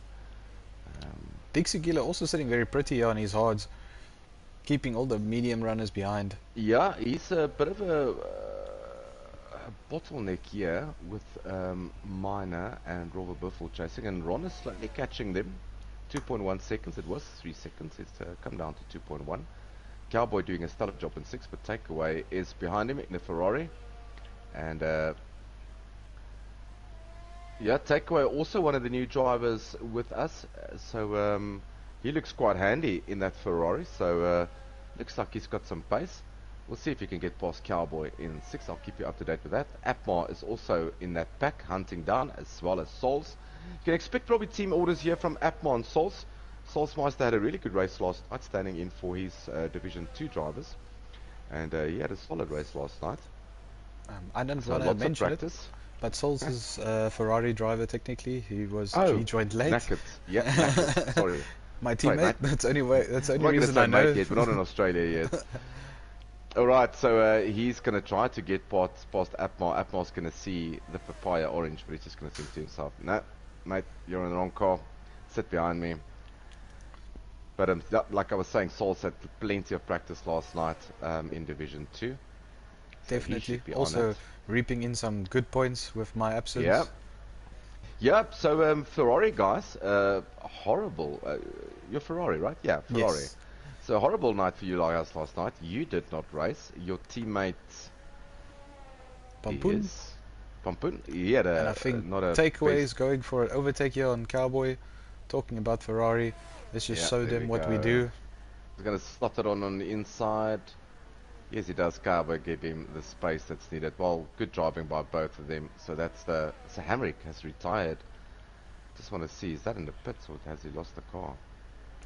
Dixie Killer also sitting very pretty on his hards, keeping all the medium runners behind. Yeah, he's a bit of a bottleneck here with Minor and Robert Buffalo chasing, and Ron is slightly catching them. 2.1 seconds, it was 3 seconds, it's come down to 2.1. Cowboy doing a stellar job in 6th, but Takeaway is behind him in the Ferrari. And yeah, Takeaway also one of the new drivers with us, so he looks quite handy in that Ferrari, so looks like he's got some pace. We'll see if he can get past Cowboy in 6th. I'll keep you up to date with that. Apmar is also in that pack, hunting down, as well as Sols. You can expect probably team orders here from Apmar and Sols. Solsmeister had a really good race last night, standing in for his Division 2 drivers. And he had a solid race last night. I don't want to mention it, but Sols is a Ferrari driver technically. He joined late. Knackered. Yeah, knackered. Sorry. My teammate. That's the only reason I know. Yet. We're not in Australia yet. Alright, so he's going to try to get past Apmar. Apmar's going to see the papaya orange, but he's just going to think to himself, no, mate, you're in the wrong car. Sit behind me. But like I was saying, Sol's had plenty of practice last night in Division 2. So definitely. Also reaping in some good points with my absence. Yeah. Yep, so Ferrari guys, horrible. You're Ferrari, right? Yeah, Ferrari. Yes. So horrible night for you guys last night. You did not race. Your teammate Pampun. Pampun. He had and I think Takeaway is going for an overtake here on Cowboy. Talking about Ferrari. Let's just show them what we do. He's going to slot it on the inside. Yes, he does. Cowboy give him the space that's needed. Well, good driving by both of them. So that's so Hamrick has retired. Just want to see, is that in the pits or has he lost the car?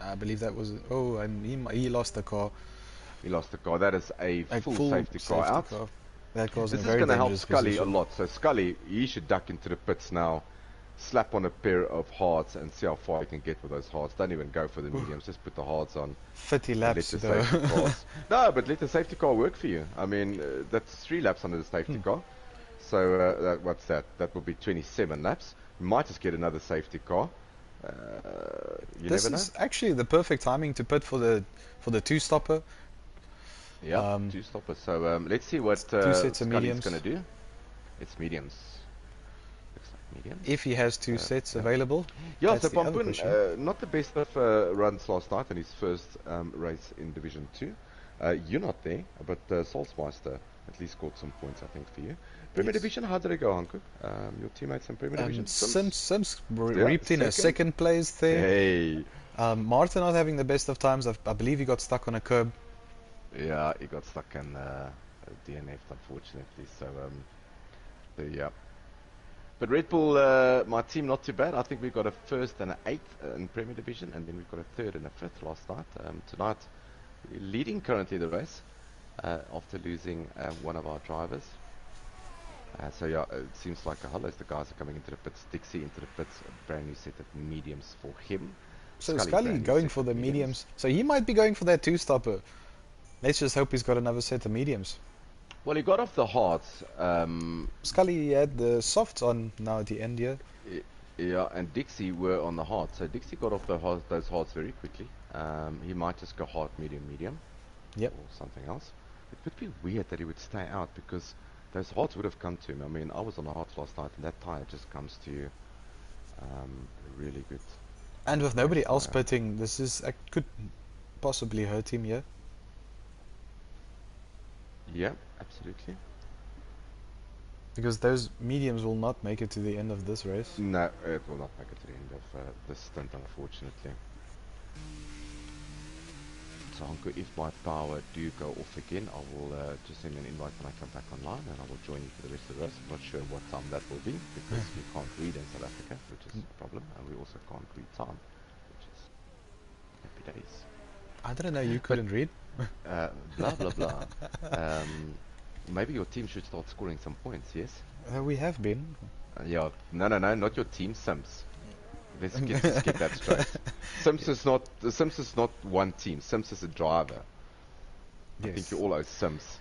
I believe that was... Oh, and he lost the car. He lost the car. That is a full safety car out. That car's this in is very going to help dangerous Scully position. a lot. So Scully, he should duck into the pits now. Slap on a pair of hards and see how far he can get with those hards. Don't even go for the mediums. Just put the hards on. 50 laps though. No, but let the safety car work for you. I mean, that's 3 laps under the safety car. So what's that? That will be 27 laps. You might just get another safety car. This is actually the perfect timing to put for the 2-stopper. Yeah, 2-stopper. So let's see what Scully's going to do. It's mediums. Looks like mediums. If he has 2 sets available. Yeah, so Pampun, not the best of runs last night in his first race in Division 2. You're not there, but Solsmeister at least scored some points, I think, for you. Premier Division, how did it go, Hanko? Your teammates in Premier Division? Sims reaped in a second place there. Hey. Martin not having the best of times. I believe he got stuck on a curb. Yeah, he got stuck in DNF, unfortunately. So, yeah. But Red Bull, my team, not too bad. I think we've got a 1st and an 8th in Premier Division, and then we've got a 3rd and a 5th last night. Tonight, leading currently the race after losing one of our drivers. So yeah, it seems like the guys are coming into the pits. Dixie into the pits, a brand new set of mediums for him. So Scully going for the mediums. So he might be going for that 2-stopper. Let's just hope he's got another set of mediums. Well, he got off the hards. Scully had the softs on now at the end here. Yeah, and Dixie were on the hard. So Dixie got off those hards very quickly. He might just go hard, medium. Yep. Or something else. it would be weird that he would stay out because those hards would have come to him. I mean, I was on the hards last night, and that tire just comes to you. Really good And with race nobody else tire. pitting, this is could possibly hurt him, yeah? Yeah, absolutely. Because those mediums will not make it to the end of this race. No, it will not make it to the end of this stint, unfortunately. So, Hanko, if my power do go off again, I will just send an invite when I come back online, and I will join you for the rest of the race. I'm not sure what time that will be, because we can't read in South Africa, which is a problem, and we also can't read time, which is happy days. I didn't know you But couldn't read. blah blah blah. Maybe your team should start scoring some points. Yes. We have been. Yeah. No, no, no, not your team, Sims. Let's get that straight. Sims is not one team. Sims is a driver. I think you Yes. all owe Sims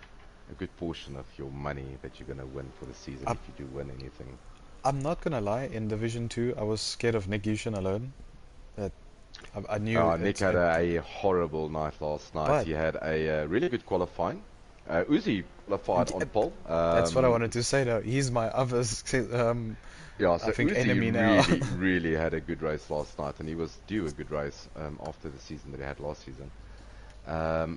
a good portion of your money that you're gonna win for the season I, if you do win anything. I'm not gonna lie, in Division 2, I was scared of Nick Yushin alone. That I knew Nick had a horrible night last night. but He had a really good qualifying. Uzi qualified on pole. that's what I wanted to say though. He's my other, Yeah, I so think, Uzi enemy now. really had a good race last night, and he was due a good race after the season that he had last season.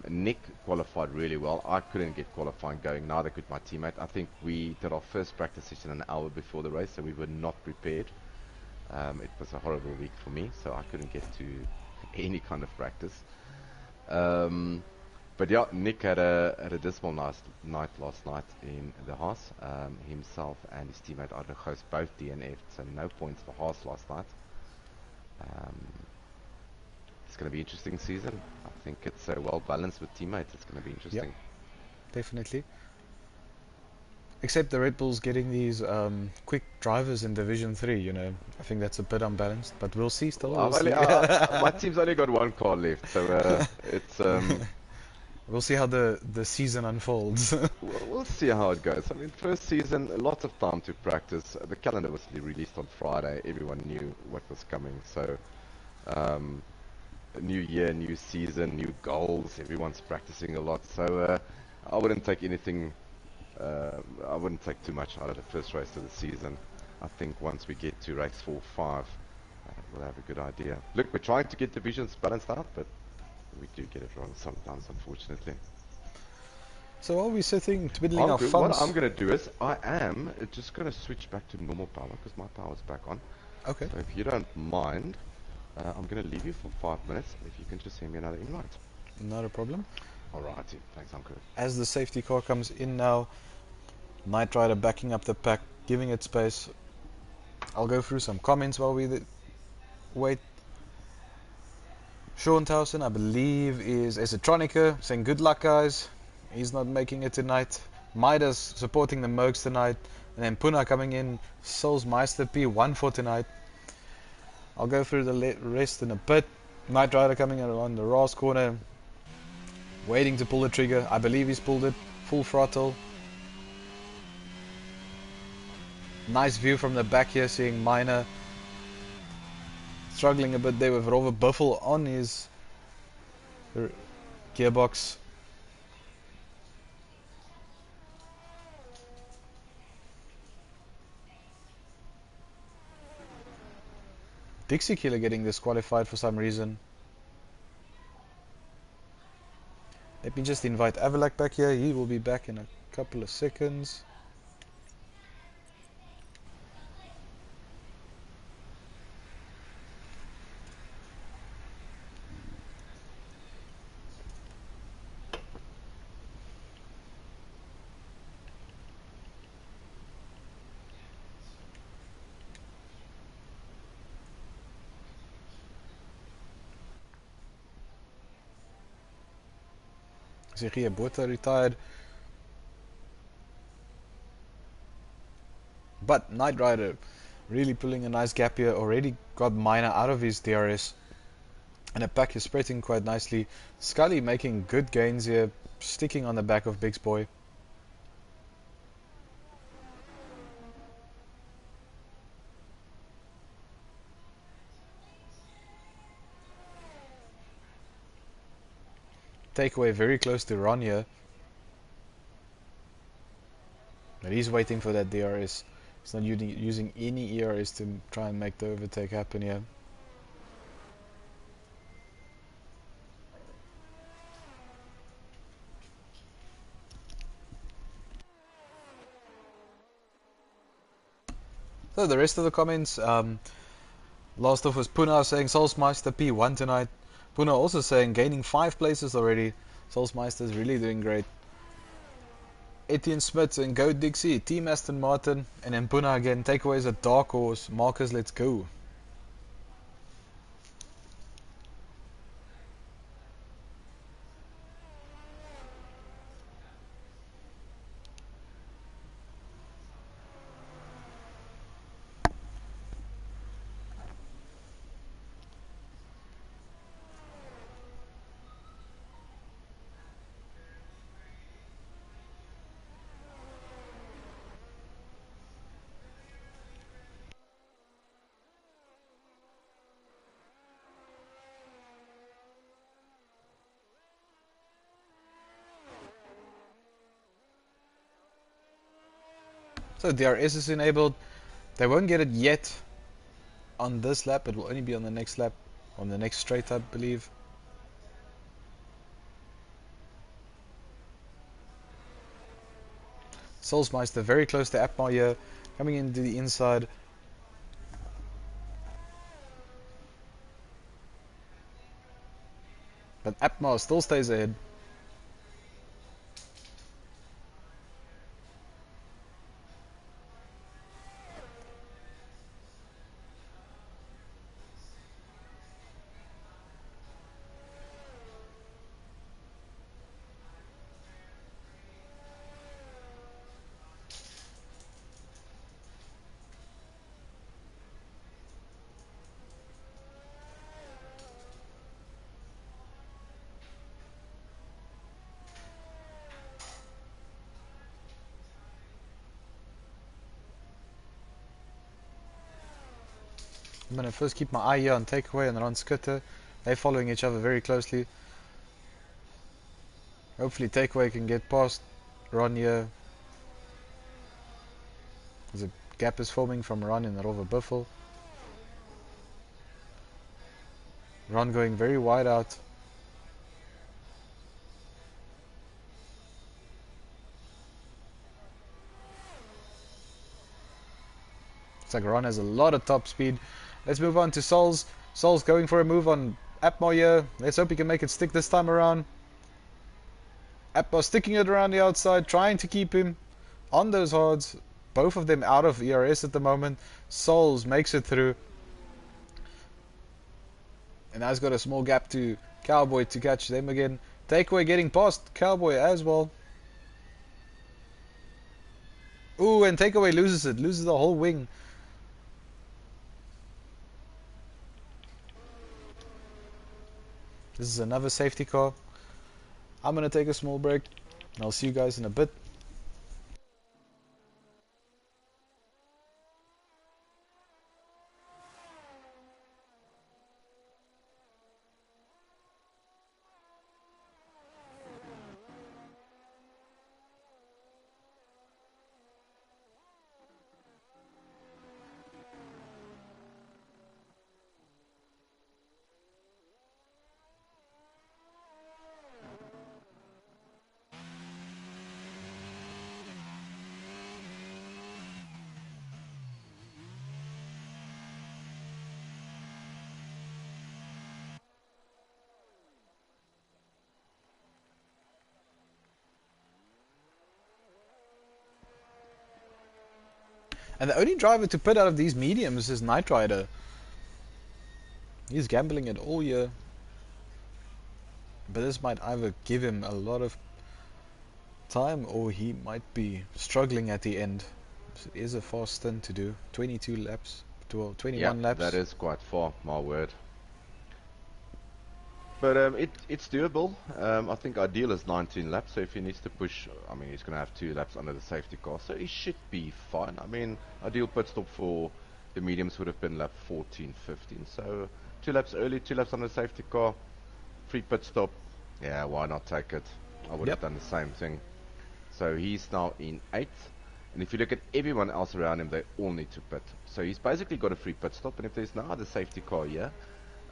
Nick qualified really well. I couldn't get qualifying going, neither could my teammate. I think we did our first practice session an hour before the race, so we were not prepared. It was a horrible week for me, so I couldn't get to any kind of practice. But yeah, Nick had a dismal night last night in the Haas. Himself and his teammate Ardegos both DNF'd, so no points for Haas last night. Um, it's going to be an interesting season. I think it's well balanced with teammates. It's going to be Yep, interesting. definitely. Except the Red Bulls getting these quick drivers in Division 3, you know. I think that's a bit unbalanced, but we'll see still. Well, We'll see. my team's only got one car left, so it's We'll see how the season unfolds. we'll see how it goes. I mean, first season, lots of time to practice. The calendar was released on Friday. Everyone knew what was coming. So, a new year, new season, new goals. Everyone's practicing a lot. So, I wouldn't take anything. I wouldn't take too much out of the first race of the season. I think once we get to race 4, 5, we'll have a good idea. Look, we're trying to get divisions balanced out, but we do get it wrong sometimes, unfortunately. So are we sitting twiddling our What thumbs? I'm going to do is, I am just going to switch back to normal power, because my power's back on. Okay, So if you don't mind, I'm going to leave you for 5 minutes, if you can just send me another invite. not a problem. Alrighty, thanks, Uncle. As the safety car comes in now, Knight Rider backing up the pack, giving it space. I'll go through some comments while we wait. Sean Towson, I believe, is Esotronica, saying good luck, guys. He's not making it tonight. Midas supporting the Mercs tonight. And then Puna coming in. Souls Meister P1 for tonight. I'll go through the rest in a bit. Knight Rider coming in on the Ross corner. Waiting to pull the trigger. I believe he's pulled it. Full throttle. Nice view from the back here, seeing Minor struggling a bit there with Rover Buffel on his gearbox. Dixie Killer getting disqualified for some reason. Let me just invite Avalak back here. He will be back in a couple of seconds. Sergio Bota retired. But Knight Rider really pulling a nice gap here. Already got Minor out of his DRS. And the pack is spreading quite nicely. Scully making good gains here. Sticking on the back of Big's Boy. Takeaway very close to Ron here. But he's waiting for that DRS. He's not using any ERS to try and make the overtake happen here. So the rest of the comments, last off was Puna saying Solsmeister P1 tonight. Puna also saying gaining 5 places already. Solsmeister is really doing great. Etienne Smith and Go Dixie, Team Aston Martin, and then Puna again. Takeaways at Dark Horse. Marcus, let's go. So DRS is enabled. They won't get it yet on this lap. It will only be on the next lap, on the next straight, I believe. Solsmeister very close to Apmar here, coming into the inside. But Apmar still stays ahead. I'm going to first keep my eye here on Takeaway and Ron Skutter. They're following each other very closely. Hopefully Takeaway can get past Ron here. There's a gap is forming from Ron and Rover Buffel. Ron going very wide out. Looks like Ron has a lot of top speed. Let's move on to Sols. Sols going for a move on Apmar here. Let's hope he can make it stick this time around. Apmar sticking it around the outside, trying to keep him on those hards. Both of them out of ERS at the moment. Sols makes it through. And now he's got a small gap to Cowboy to catch them again. Takeaway getting past Cowboy as well. Ooh, and Takeaway loses it. Loses the whole wing. This is another safety car. I'm going to take a small break. And I'll see you guys in a bit. And the only driver to put out of these mediums is Knight Rider. He's gambling it all year. But this might either give him a lot of time or he might be struggling at the end. It is a fast stint to do. 22 laps, 21 laps. That is quite far, my word. But it's doable. I think ideal is 19 laps, so if he needs to push, I mean, he's going to have 2 laps under the safety car, so he should be fine. I mean, ideal pit stop for the mediums would have been lap 14, 15, so 2 laps early, 2 laps under the safety car, free pit stop. Yeah, why not take it? I would have done the same thing. So he's now in 8th, And if you look at everyone else around him, they all need to pit. So he's basically got a free pit stop. And if there's no other safety car here,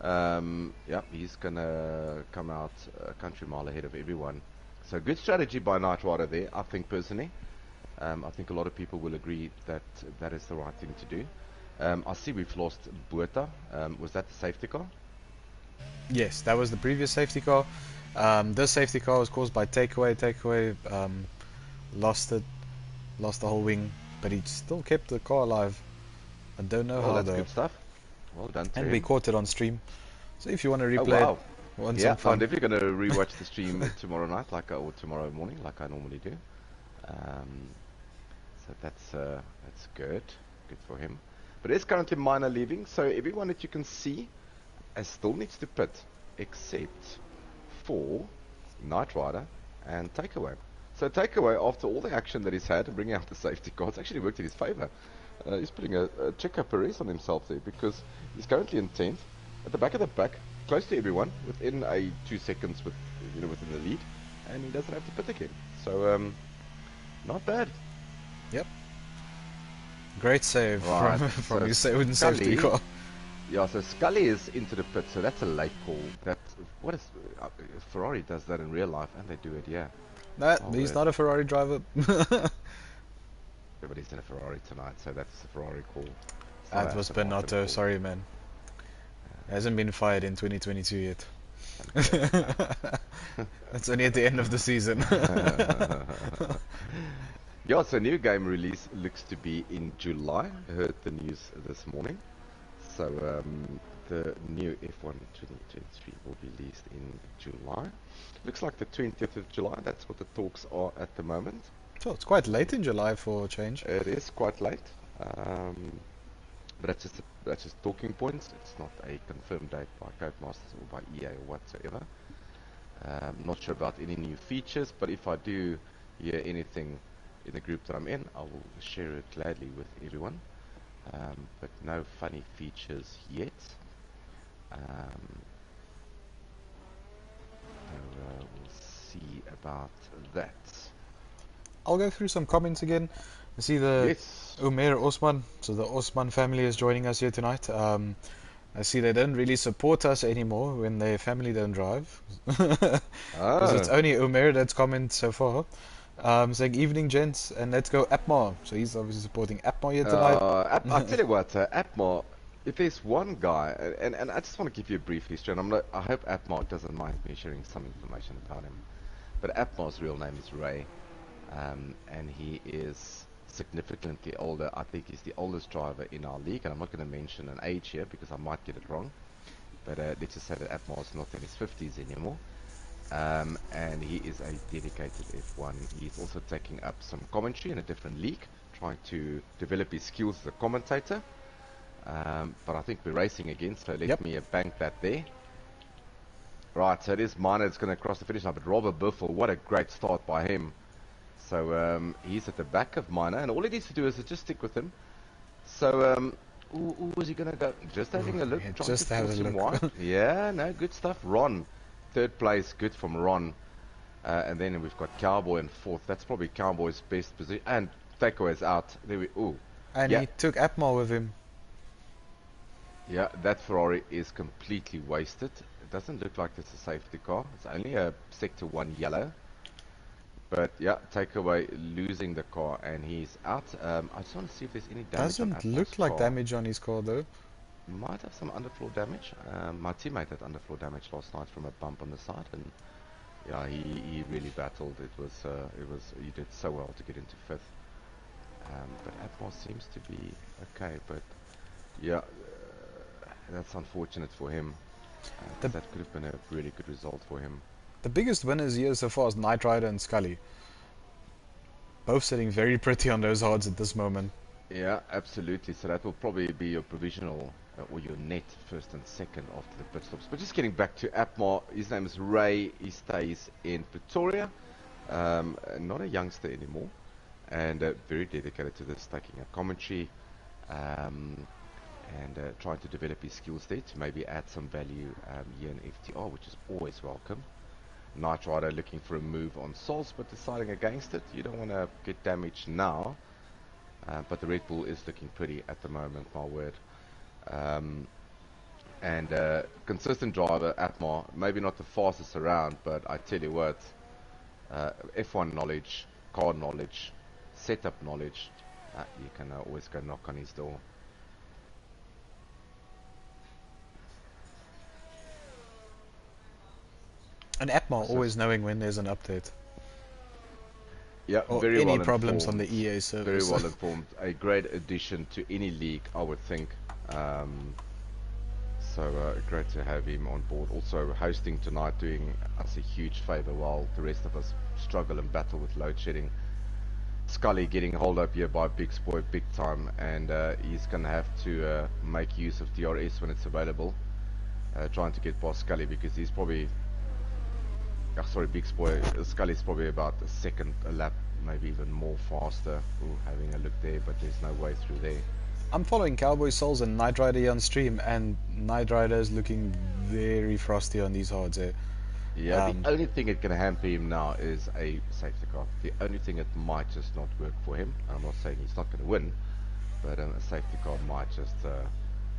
yeah, he's gonna come out a country mile ahead of everyone. So good strategy by Knight Rider there, I think personally. I think a lot of people will agree that that is the right thing to do. I see we've lost Buerta. Was that the safety car? Yes, that was the previous safety car. This safety car was caused by takeaway. Takeaway lost the whole wing, but he still kept the car alive. I don't know how That's though. good stuff. Well done to And him. we caught it on stream. So if you want to Oh replay wow! it, want Yeah, some fun. I'm definitely gonna rewatch the stream tomorrow night, or tomorrow morning, like I normally do. So that's good for him. But it is currently minor leaving, so everyone that you can see still needs to pit, except for Knight Rider and Takeaway. So Takeaway, after all the action that he's had and bringing out the safety car, it's actually worked in his favour. He's putting a checker Perez on himself there because he's currently in 10th, at the back of the pack, close to everyone, within 2 seconds within the lead, and he doesn't have to pit again. So not bad. Yep. Great save Right, from so his safety car. Yeah, so Scully is into the pit, so that's a late call. Ferrari does that in real life, and they do it, yeah. No, he's not a Ferrari driver. Everybody's in a Ferrari tonight, so that's a Ferrari call. That was Benotto, sorry man. Hasn't been fired in 2022 yet. That's only at the end of the season. Yeah, so new game release looks to be in July. I heard the news this morning. So the new F1 2023 will be released in July. Looks like the 20th of July. That's what the talks are at the moment. So it's quite late in July for a change. It is quite late, but that's just talking points. It's not a confirmed date by Codemasters or by EA or whatsoever. Not sure about any new features, but if I do hear anything in the group that I'm in, I will share it gladly with everyone. But no funny features yet. We'll see about that. I'll go through some comments again. I see the Umair Osman, so the Osman family is joining us here tonight. I see they don't really support us anymore when their family don't drive. Because it's only Umair that's commented so far. Saying evening gents and let's go Apmar. So he's obviously supporting Apmar here tonight. I'll tell you what, Apmar, if there's one guy, and I just want to give you a brief history, and I hope Apmar doesn't mind me sharing some information about him. But Apmar's real name is Ray, and he is significantly older. I think he's the oldest driver in our league, and I'm not going to mention an age here because I might get it wrong. But let's just say that Apmar's not in his 50s anymore. And he is a dedicated F1. He's also taking up some commentary in a different league, trying to develop his skills as a commentator. But I think we're racing again, so let me bank that there. Right, so it is Minor that's going to cross the finish line, but Robert Buffel, what a great start by him. So he's at the back of Minor, and all he needs to do is just stick with him. So who was he going to go? Just having a look, trying just to have force a him look. wide. Yeah, no, good stuff. Ron. Third place, good from Ron. And then we've got Cowboy in fourth. That's probably Cowboy's best position. And Takeaway's out. There we And he took Apmar with him. Yeah, that Ferrari is completely wasted. It doesn't look like it's a safety car. It's only a Sector 1 yellow. But yeah, Takeaway losing the car and he's out. I just want to see if there's any damage. Doesn't look like damage on his car though. Might have some underfloor damage. My teammate had underfloor damage last night from a bump on the side, and yeah, he really battled. He did so well to get into fifth. But Atmos seems to be okay. But yeah, that's unfortunate for him. That could have been a really good result for him. The biggest winners here so far is Knight Rider and Scully. Both sitting very pretty on those odds at this moment. Yeah, absolutely. So that will probably be your provisional or your net first and second after the pit stops. But just getting back to Apmar, his name is Ray. He stays in Pretoria. Not a youngster anymore, and very dedicated to this, taking a commentary and trying to develop his skills there to maybe add some value here in FTR, which is always welcome. Knight Rider looking for a move on Sols, but deciding against it. You don't want to get damaged now. but the Red Bull is looking pretty at the moment, my word. And consistent driver, Atmar, maybe not the fastest around, but I tell you what, F1 knowledge, car knowledge, setup knowledge, you can always go knock on his door. And Atmar always knowing when there's an update. Yeah, or very any well problems informed. on the EA service. Very well informed. A great addition to any league, I would think. So great to have him on board. Also hosting tonight, doing us a huge favour while the rest of us struggle and battle with load shedding. Scully getting hold up here by Big Boy big time, and he's going to have to make use of DRS when it's available. Trying to get past Scully because he's probably... sorry, Big Boy. Scully's probably about a second a lap, maybe even more faster. Ooh, having a look there, but there's no way through there. I'm following Cowboy Souls and Knight Rider here on stream, and Knight Rider is looking very frosty on these hards here. Yeah, the only thing that can hamper him now is a safety car. The only thing that might just not work for him, and I'm not saying he's not going to win, but a safety car might just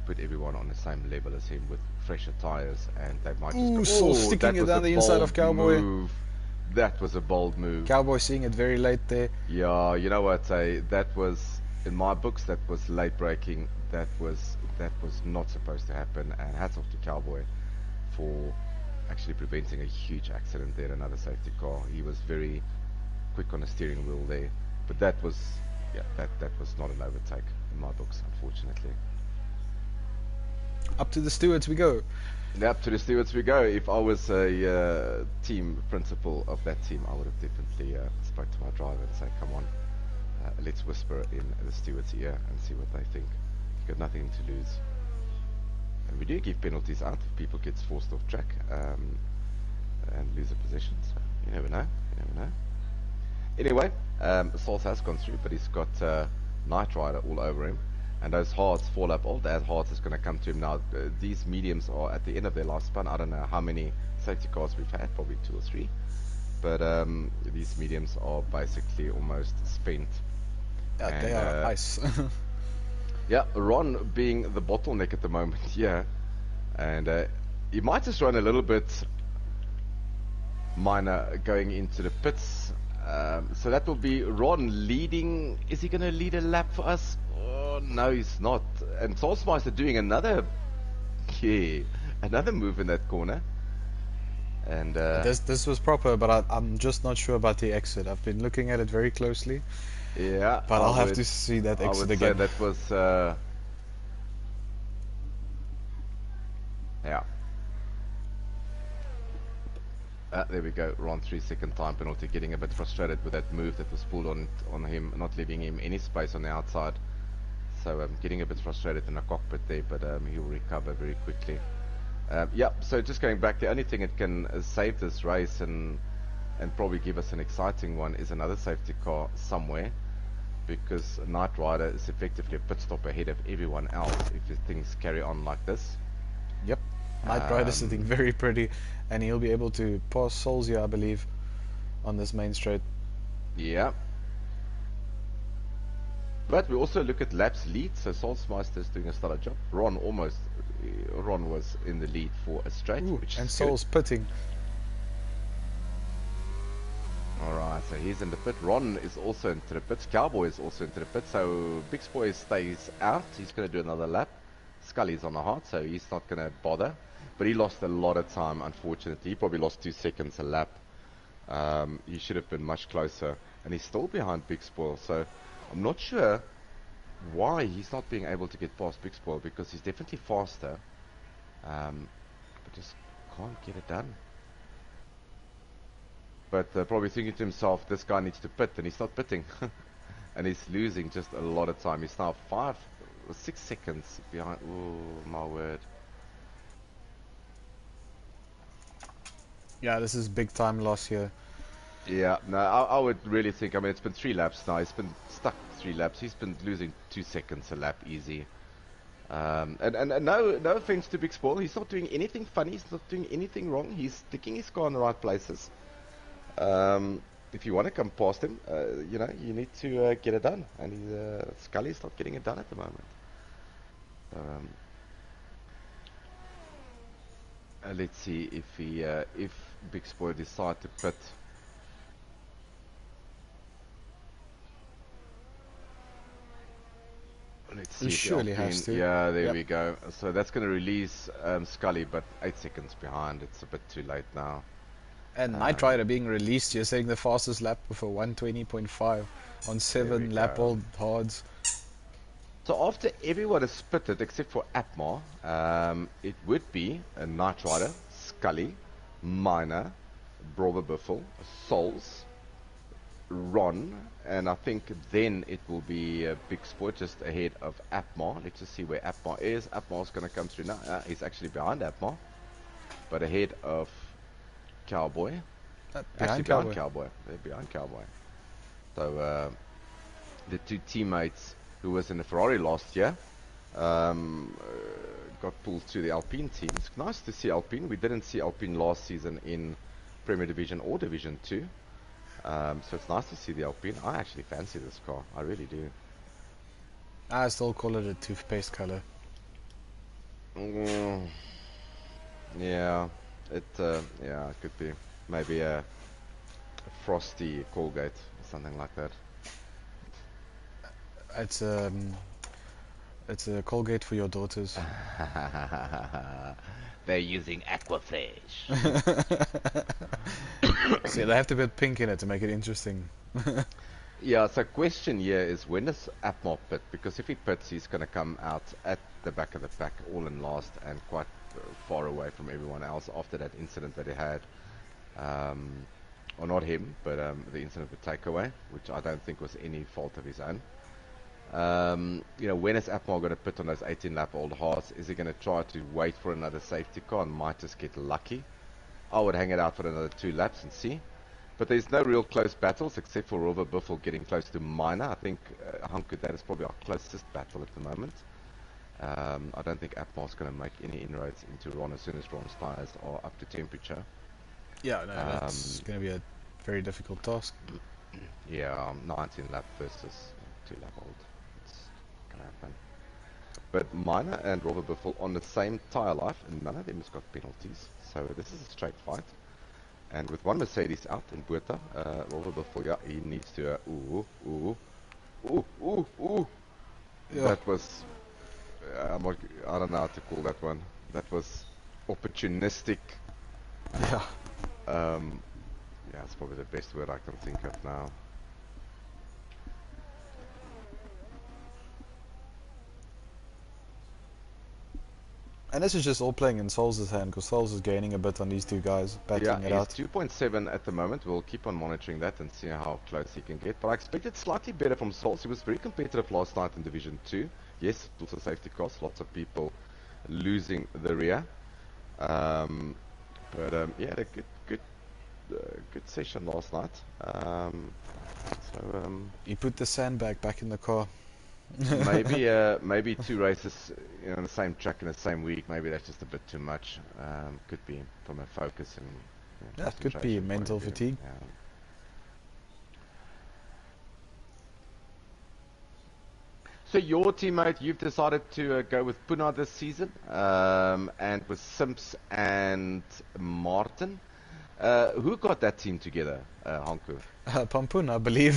put everyone on the same level as him with fresher tyres, and they might just go, sticking it down the inside of Cowboy. Move. That was a bold move. Cowboy seeing it very late there. Yeah, you know what? That was, in my books, that was late braking. That was not supposed to happen. And hats off to Cowboy for actually preventing a huge accident there. Another safety car. He was very quick on the steering wheel there. But that was, yeah, that was not an overtake in my books, unfortunately. Up to the stewards we go. Up to the stewards we go. If I was a team principal of that team, I would have definitely spoke to my driver and say, come on, let's whisper in the steward's ear and see what they think. You've got nothing to lose. And we do give penalties out if people get forced off track and lose a position, so you never know, Anyway, Souls has gone through, but he's got Knight Rider all over him. And those hards fall up. All that hards is going to come to him now. These mediums are at the end of their lifespan. I don't know how many safety cars we've had, probably 2 or 3. But these mediums are basically almost spent. Yeah, and, they are ice. Yeah, Ron being the bottleneck at the moment, yeah. And he might just run a little bit minor going into the pits. So that will be Ron leading. Is he going to lead a lap for us? No, he's not. And Soulsmeister doing another move in that corner. And this was proper, but I'm just not sure about the exit. I've been looking at it very closely. Yeah, but I'll have to see that exit again. That was yeah. There we go. Ron 3-second time penalty, getting a bit frustrated with that move that was pulled on him, not leaving him any space on the outside. So I'm getting a bit frustrated in the cockpit there, but he'll recover very quickly. Yeah, so just going back, the only thing that can save this race and probably give us an exciting one is another safety car somewhere, because Knight Rider is effectively a pit stop ahead of everyone else if things carry on like this. Yep, Knight Rider sitting very pretty, and he'll be able to pass Solskjaer, I believe, on this main straight. Yeah. But we also look at laps lead, so Soulsmeister is doing a stellar job. Ron was in the lead for a straight. Which and is Soul's pitting. Alright, so he's in the pit. Ron is also into the pit. Cowboy is also into the pit, so Big Boy stays out. He's going to do another lap. Scully's on the hard, so he's not going to bother. But he lost a lot of time, unfortunately. He probably lost 2 seconds a lap. He should have been much closer. And he's still behind Big Spoil, so I'm not sure why he's not being able to get past Big Spoil, because he's definitely faster, but just can't get it done. But probably thinking to himself, this guy needs to pit, and he's not pitting. And he's losing just a lot of time. He's now 5 or 6 seconds behind. Oh my word. Yeah, this is big time loss here. Yeah, no, I would really think, I mean, it's been 3 laps now. He's been stuck 3 laps. He's been losing 2 seconds a lap easy. And no offense to Big Spoil. He's not doing anything funny. He's not doing anything wrong. He's sticking his car in the right places. if you want to come past him, you know, you need to get it done. And Scully's not getting it done at the moment. Let's see if Big Spoil decide to pit. Let's see. He if surely Alpine, has to. Yeah, there Yep. we go. So that's going to release Scully, but 8 seconds behind. It's a bit too late now. And Knight Rider being released, you're saying the fastest lap with a 120.5 on 7 lap old hards. So after everyone is pitted except for Atmar, it would be a Knight Rider, Scully, Miner, Brother Biffle, Souls, Ron, and I think then it will be a Big Sport just ahead of Atmar. Let's just see where Atmar is. Atmar's going to come through now. He's actually behind Atmar, but ahead of Cowboy. Behind Cowboy. They're behind Cowboy. So the two teammates who was in the Ferrari last year got pulled to the Alpine team. It's nice to see Alpine. We didn't see Alpine last season in Premier Division or Division 2. So it's nice to see the Alpine. I actually fancy this car. I really do. I still call it a toothpaste color. Yeah, it could be. Maybe a frosty Colgate or something like that. It's a Colgate for your daughters. They're using Aquafresh. See, they have to put pink in it to make it interesting. Yeah, so question here is when does Atmar pit? Because if he pits, he's going to come out at the back of the pack, all in last and quite far away from everyone else after that incident that he had. Or not him, but the incident with takeaway, which I don't think was any fault of his own. You know, when is Atmar going to pit on those 18-lap-old hearts? Is he going to try to wait for another safety car and might just get lucky? I would hang it out for another 2 laps and see. But there's no real close battles except for Rover Biffle getting close to Miner. I think Hunker, that is probably our closest battle at the moment. I don't think Atmar's going to make any inroads into Ron as soon as Ron's tyres are up to temperature. Yeah, no, that's going to be a very difficult task. Yeah, 19 lap versus 2 lap old. It's going to happen. But Miner and Rover Biffle on the same tyre life, and none of them has got penalties. So this is a straight fight. And with one Mercedes out in Buerta, Rover Biffle, yeah, he needs to, yeah. That was, I don't know how to call that one. That was opportunistic. Yeah. Yeah, it's probably the best word I can think of now. And this is just all playing in Souls' hand, because Souls is gaining a bit on these two guys, battling it out. Yeah, he's 2.7 at the moment. We'll keep on monitoring that and see how close he can get. But I expected slightly better from Souls. He was very competitive last night in Division 2. Yes, also safety costs, lots of people losing the rear. Yeah, a good session last night. He put the sandbag back in the car. Maybe 2 races on the same track in the same week. Maybe that's just a bit too much. Could be from a focus and That could be mental fatigue. Yeah. So your teammate, you've decided to go with Puna this season, and with Simps and Martin. Who got that team together, Hanku? Pampun, I believe.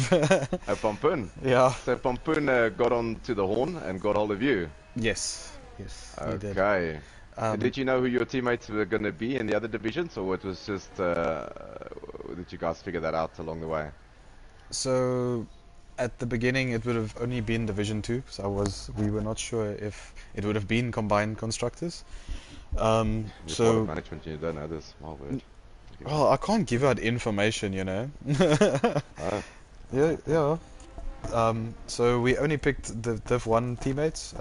Pampun? Yeah. So Pampun got on to the horn and got hold of you? Yes, he did. Okay. Did you know who your teammates were going to be in the other divisions, or it was just, did you guys figure that out along the way? So, at the beginning it would have only been Division 2, so we were not sure if it would have been combined constructors. So management, you don't know this, my word. Well, I can't give out information, you know. Oh. Yeah. So we only picked the Div 1 teammates.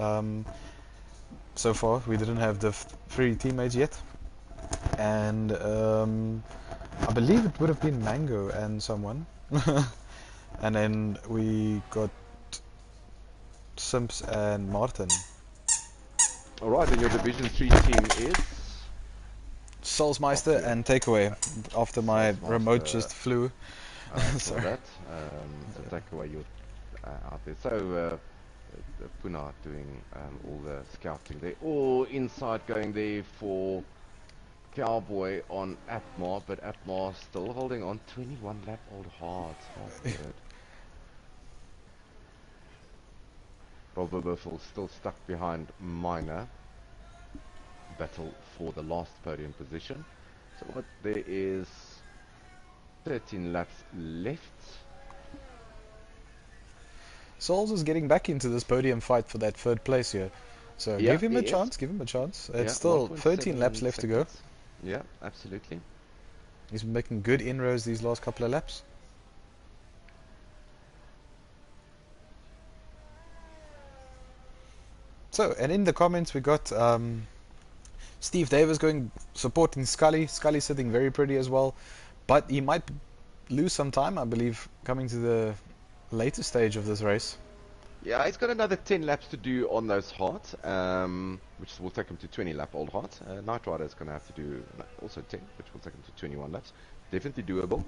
So far, we didn't have Div 3 teammates yet. And I believe it would have been Mango and someone. And then we got Simps and Martin. Alright, and your Division 3 team is? Soulsmeister and Takeaway. After my remote just flew, I saw Sorry. that. To take away your out there. So Puna doing all the scouting there. Oh, inside going there for Cowboy on Atmar, but Atmar still holding on. 21 lap old hard. My word. Robert Buffel still stuck behind Minor. Battle for the last podium position. So what there is 13 laps left. Souls is getting back into this podium fight for that third place here. So Yeah, give him he a is. chance, give him a chance. It's Yeah, still 13 laps 1.7 left to go. seconds. Yeah, absolutely. He's been making good inroads these last couple of laps. So, and in the comments we got Steve Davis going supporting Scully. Scully sitting very pretty as well, but he might lose some time, I believe, coming to the later stage of this race. Yeah, he's got another 10 laps to do on those hearts, which will take him to 20 lap old hearts. Knight Rider is going to have to do also 10, which will take him to 21 laps. Definitely doable.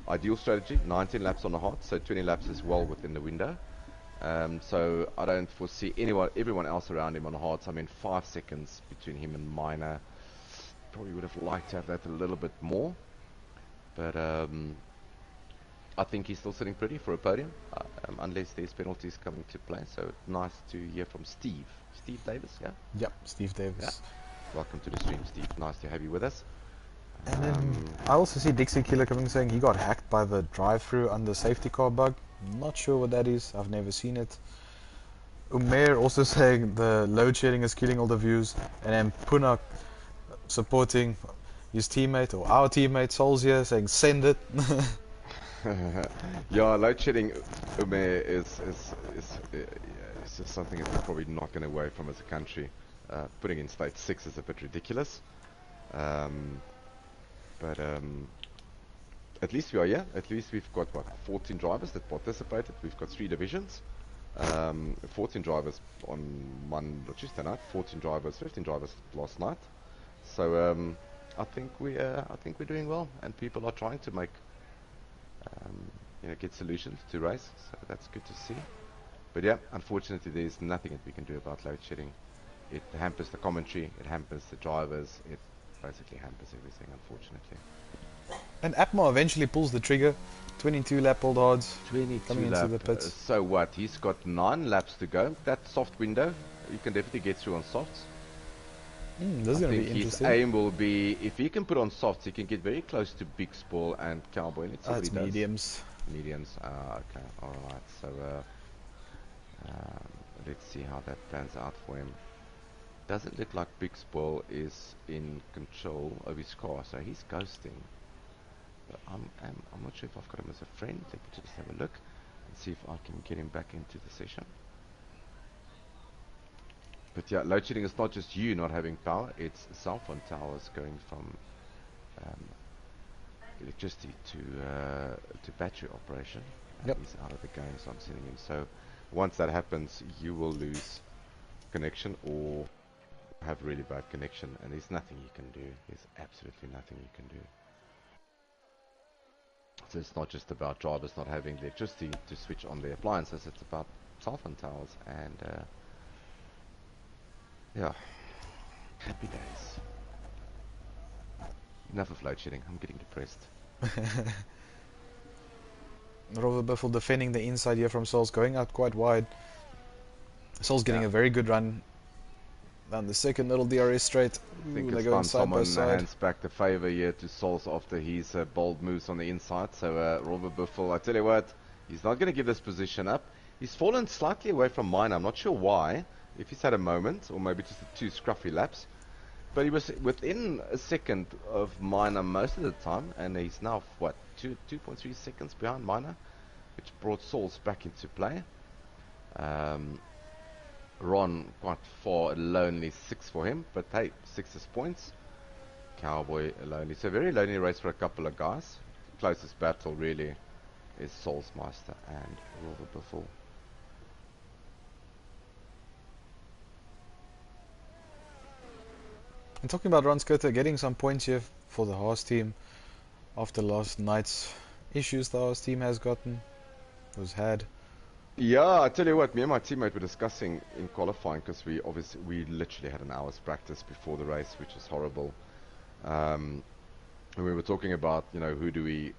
Ideal strategy, 19 laps on the heart, so 20 laps is well within the window. So I don't foresee everyone else around him on the hearts. I mean, 5 seconds between him and Minor. Probably would have liked to have that a little bit more, but I think he's still sitting pretty for a podium, unless there's penalties coming to play. So nice to hear from Steve. Steve Davis, yeah? Yep, Steve Yeah. Davis. Welcome to the stream, Steve. Nice to have you with us. And then I also see Dixie Killer coming saying he got hacked by the drive-through under safety car bug. Not sure what that is. I've never seen it. Umair also saying the load shedding is killing all the views. And then Punak supporting his teammate or our teammate Souls here saying send it. Yeah, load shedding, Umair, yeah, it's just something that we're probably not going to away from as a country. Putting in state 6 is a bit ridiculous. But at least we are here. At least we've got, what, 14 drivers that participated. We've got 3 divisions. 14 drivers on Tuesday night, 14 drivers, 15 drivers last night. So I think we're doing well, and people are trying to make get solutions to race. So that's good to see. But yeah, unfortunately, there's nothing that we can do about load shedding. It hampers the commentary, it hampers the drivers, it basically hampers everything, unfortunately. And Atma eventually pulls the trigger. 22 lap old odds 22 coming lap. into the pits. So what? He's got 9 laps to go. That soft window, you can definitely get through on softs. This is going to be interesting. His aim will be, if he can put on softs, he can get very close to Big Spoil and Cowboy. Let's see what he It's does. mediums. Mediums. Okay. All right. So let's see how that pans out for him. Doesn't look like Big Spoil is in control of his car, so he's ghosting. But I'm not sure if I've got him as a friend. Let me just have a look and see if I can get him back into the session. But yeah, load shedding is not just you not having power, it's cell phone towers going from electricity to battery operation. Yep. He's out of the game, so I'm sending him. So once that happens, you will lose connection or have really bad connection, and there's nothing you can do. There's absolutely nothing you can do. So it's not just about drivers not having electricity to switch on their appliances, it's about cell phone towers and yeah, happy days. Enough of load shedding, I'm getting depressed. Robert Buffel defending the inside here from Souls, going out quite wide. Souls getting a very good run down the second little DRS straight. I think they're it's going time side by someone side. hands back the favour here to Souls after his bold moves on the inside. So Robert Buffel, I tell you what, he's not going to give this position up. He's fallen slightly away from mine, I'm not sure why. If he's had a moment, or maybe just 2 scruffy laps. But he was within a second of Minor most of the time, and he's now, what, 2.3 seconds behind Minor, which brought Souls back into play. Ron quite far, a lonely 6 for him, but hey, 6 is points. Cowboy lonely. It's a very lonely race for a couple of guys. The closest battle really is Souls Master and Robert Buffel. And talking about Ron Scotter getting some points here for the Haas team after last night's issues the RS team has had. Yeah, I tell you what, me and my teammate were discussing in qualifying because we literally had an hour's practice before the race, which was horrible. And we were talking about, who do we,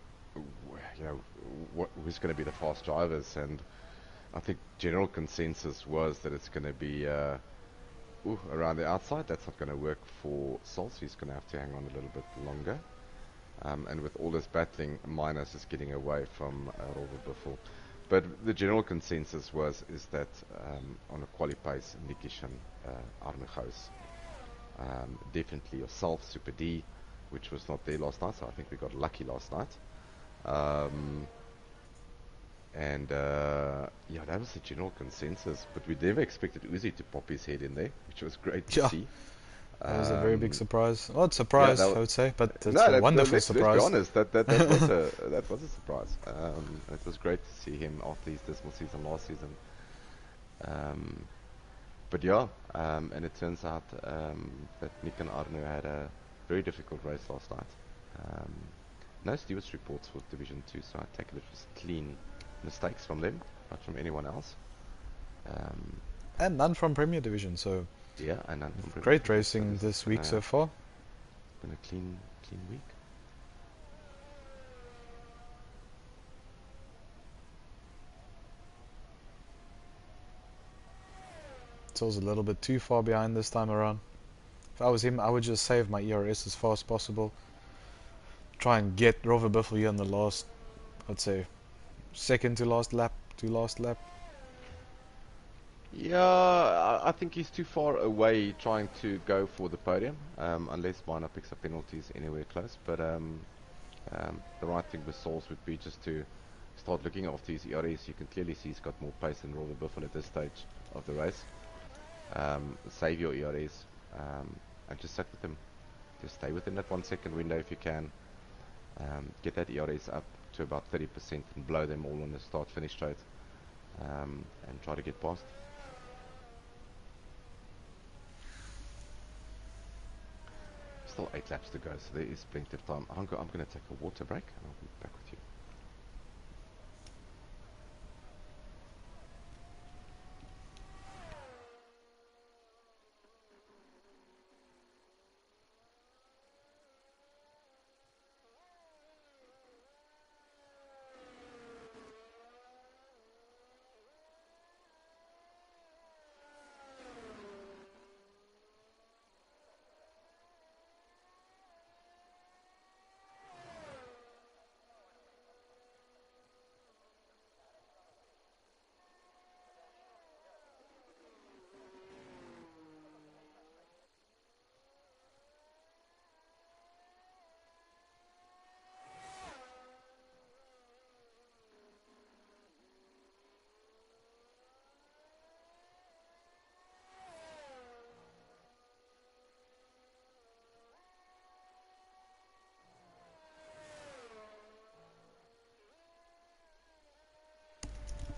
who's going to be the fast drivers, and I think general consensus was that it's going to be around the outside. That's not going to work for Sol, so he's going to have to hang on a little bit longer. And with all this battling, Minus is getting away from Rolver Buffel. But the general consensus is that on a quali pace, Nikish and Arne Gous, definitely yourself, Super D, which was not there last night, so I think we got lucky last night. Yeah, that was the general consensus. But we never expected Uzi to pop his head in there, which was great to see. That was a very big surprise. Well, surprise, yeah, I would say, but it's no, a wonderful surprise. Let's be honest, that was a surprise. It was great to see him after his dismal season last season. But yeah, and it turns out that Nick and Arno had a very difficult race last night. No stewards reports for Division 2, so I take it was clean mistakes from them, not from anyone else. And none from Premier Division, so yeah, and none from Premier great Division, racing this week so far. Been a clean week. Sol's a little bit too far behind this time around. If I was him, I would just save my ERS as far as possible. Try and get Rover Buffel here in the last, I'd say, second to last lap. Yeah, I think he's too far away trying to go for the podium, unless Minor picks up penalties anywhere close. But the right thing with Souls would be just to start looking after his ERS. You can clearly see he's got more pace than Rover Buffel at this stage of the race. Save your ERS and just sit with him. Just stay within that 1 second window if you can. Get that ERS up to about 30% and blow them all on the start-finish straight, and try to get past. Still 8 laps to go, so there is plenty of time. I'm going to take a water break and I'll be back with you.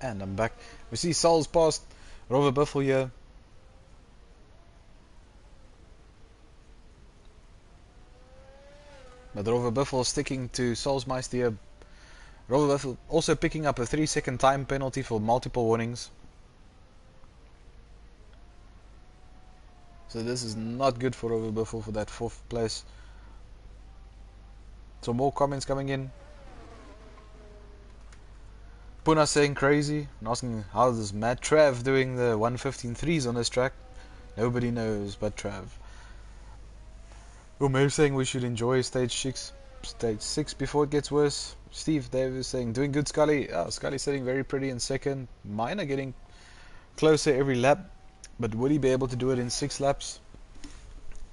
And I'm back. We see Sol's past Rover Buffel here. But Rover Buffel sticking to Sol's Meister here. Rover Buffel also picking up a 3-second time penalty for multiple warnings. So this is not good for Rover Buffel for that 4th place. Some more comments coming in. Puna saying crazy and asking how is Matt Trav doing the 1:15.3s on this track. Nobody knows but Trav. Umair saying we should enjoy stage 6 before it gets worse. Steve Davis saying doing good Scully. Scully sitting very pretty in second. Minor getting closer every lap, but would he be able to do it in 6 laps?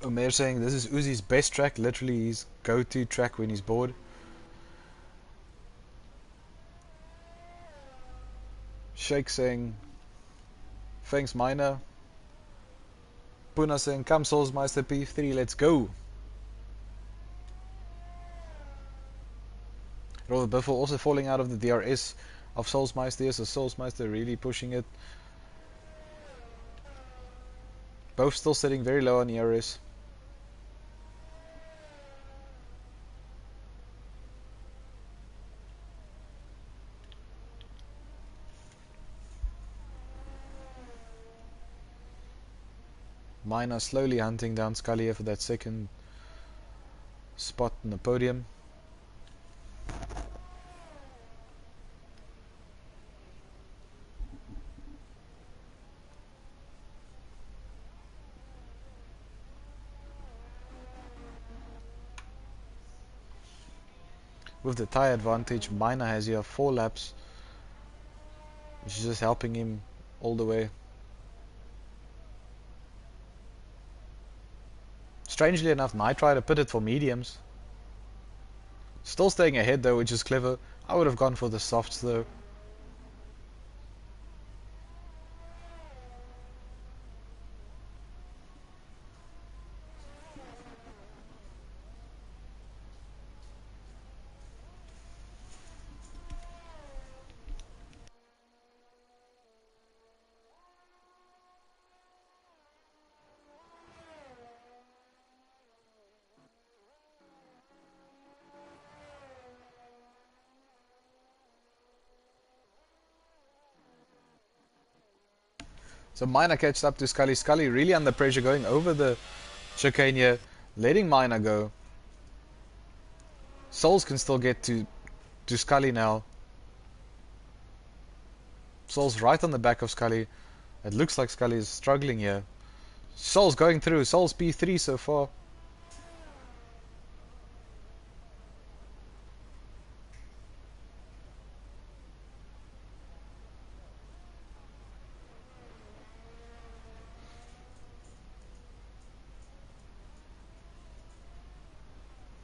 Umair saying this is Uzi's best track, literally his go-to track when he's bored. Shake saying thanks Minor. Puna saying come Soulsmeister P3, let's go. Robert Buffel also falling out of the DRS of Soulsmeister, so Soulsmeister really pushing it. Both still sitting very low on ERS. Mina slowly hunting down Scully here for that second spot in the podium. With the tyre advantage, Mina has here 4 laps, which is just helping him all the way. Strangely enough, Nitride pitted for mediums. Still staying ahead though, which is clever. I would have gone for the softs though. So Mina catches up to Scully. Scully really under pressure going over the chicane here, letting Mina go. Souls can still get to Scully now. Souls right on the back of Scully. It looks like Scully is struggling here. Souls going through. Souls P3 so far.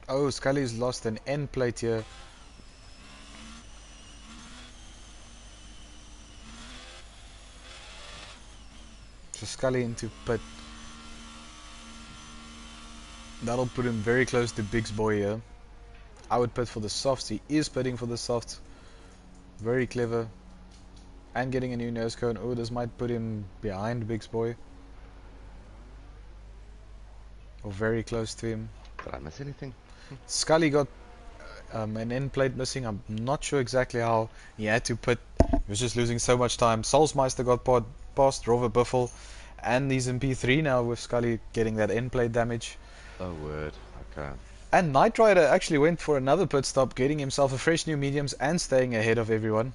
Oh, Scully's lost an end plate here. So Scully into pit. That'll put him very close to Big's boy here. I would pit for the softs. He is pitting for the softs. Very clever. And getting a new nose cone. Oh, this might put him behind Big's boy. Or very close to him. Did I miss anything? Scully got an end plate missing. I'm not sure exactly how he had to pit. He was just losing so much time. Soulsmeister got past Rover Buffel. And he's in P3 now with Scully getting that end plate damage. Oh, word. Okay. And Knight Rider actually went for another pit stop, getting himself a fresh new mediums and staying ahead of everyone.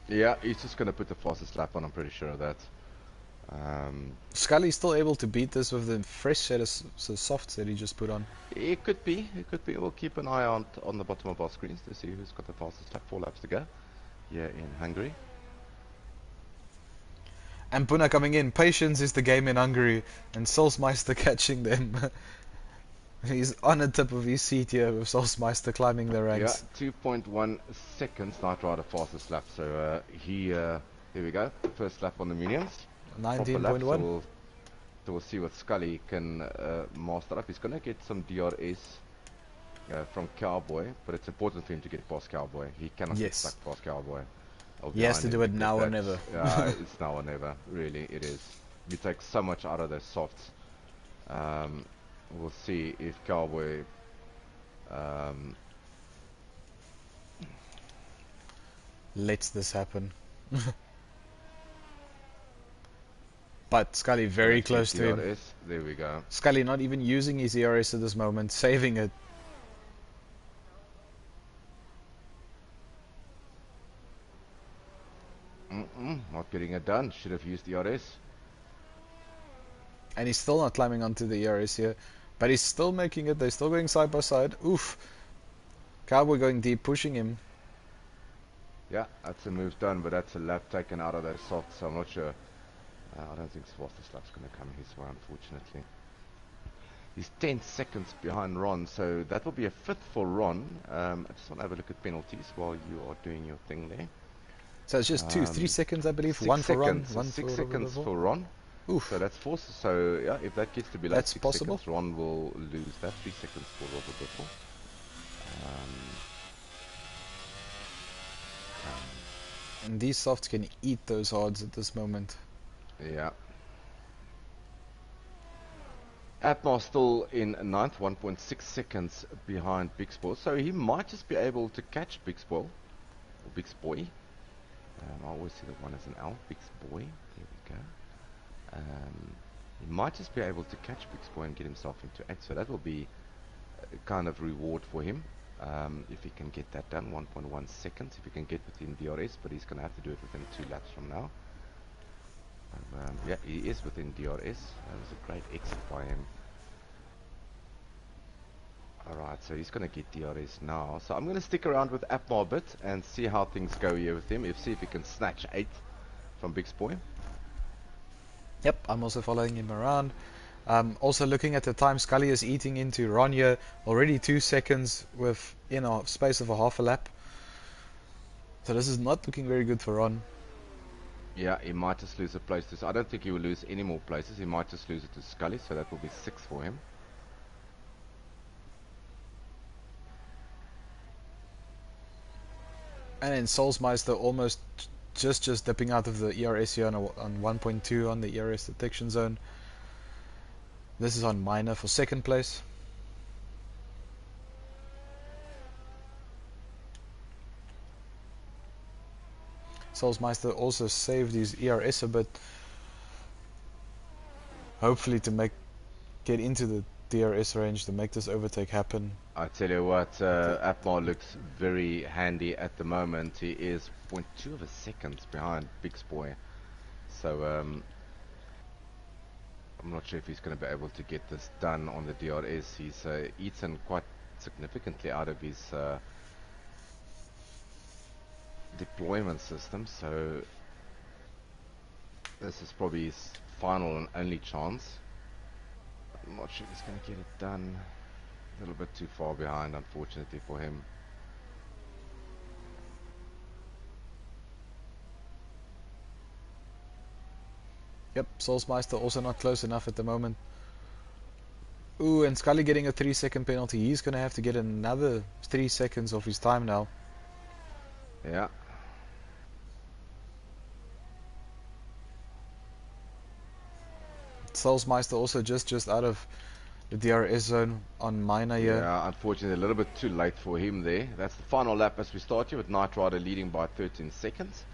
Yeah, he's just going to put the fastest lap on, I'm pretty sure of that. Scully's still able to beat this with the fresh set of softs that he just put on. It could be. We'll keep an eye on the bottom of our screens to see who's got the fastest lap. 4 laps to go here in Hungary. And Puna coming in. Patience is the game in Hungary. And Soulsmeister catching them. He's on the tip of his seat here with Soulsmeister climbing the ranks. Yeah, 2.1 seconds Knight Rider fastest lap. So here we go. First lap on the mediums. 19.1. So we'll see what Scully can master up. He's going to get some DRS from Cowboy, but it's important for him to get past Cowboy. He cannot get stuck past Cowboy. He has to do it now or never. Yeah, it's now or never. Really, it is. You take so much out of those softs. We'll see if Cowboy lets this happen. But Scully very close to him. There we go. Scully not even using his ERS at this moment, saving it. Not getting it done. Should have used ERS. And he's still not climbing onto the ERS here. But he's still making it. They're still going side by side. Oof. Cowboy going deep, pushing him. Yeah, that's a move done, but that's a lap taken out of those softs, so I'm not sure. I don't think fastest lap's going to come his way, unfortunately. He's 10 seconds behind Ron, so that will be a 5th for Ron. I just want to have a look at penalties while you are doing your thing there. So it's just 3 seconds, I believe. 6 One for Ron, seconds, one 6 for seconds for Ron. Oof. So that's 4. So yeah, if that gets to be like That's 6 possible. seconds, Ron will lose that. 3 seconds for Robert Biffle. And these softs can eat those hards at this moment. Yeah. Atmar still in 9th, 1.6 seconds behind Big Spoil, so he might just be able to catch Big Spoil, or Big Spoy. I always see that one as an L, Big Boy. There we go. He might just be able to catch Big Spoy and get himself into 8, so that will be a kind of reward for him. If he can get that done, 1.1 seconds, if he can get within DRS, but he's going to have to do it within 2 laps from now. Yeah, he is within DRS. That was a great exit by him. Alright, so he's going to get DRS now. So I'm going to stick around with Apmar a bit and see how things go here with him. See if he can snatch 8 from Big Spoy. Yep, I'm also following him around. Also looking at the time, Scully is eating into Ron here. Already 2 seconds with, a space of a half a lap. So this is not looking very good for Ron. Yeah, he might just lose a place. I don't think he will lose any more places. He might just lose it to Scully, so that will be 6 for him. And then Soulsmeister almost just dipping out of the ERS here on 1.2 on the ERS detection zone. This is on minor for 2nd place. Soulsmeister also saved his ERS a bit, hopefully to get into the DRS range to make this overtake happen. I tell you what, Apmar looks very handy at the moment. He is 0.2 of a second behind Big Spoy. So I'm not sure if he's going to be able to get this done on the DRS. He's eaten quite significantly out of his deployment system, so this is probably his final and only chance. I'm not sure if he's going to get it done. A little bit too far behind, unfortunately for him. Yep, Soulsmeister also not close enough at the moment. Ooh, and Scully getting a 3-second penalty. He's going to have to get another 3 seconds of his time now. Yeah. Soulsmeister also just out of the DRS zone on minor here. Yeah, unfortunately a little bit too late for him there. That's the final lap as we start here with Knight Rider leading by 13 seconds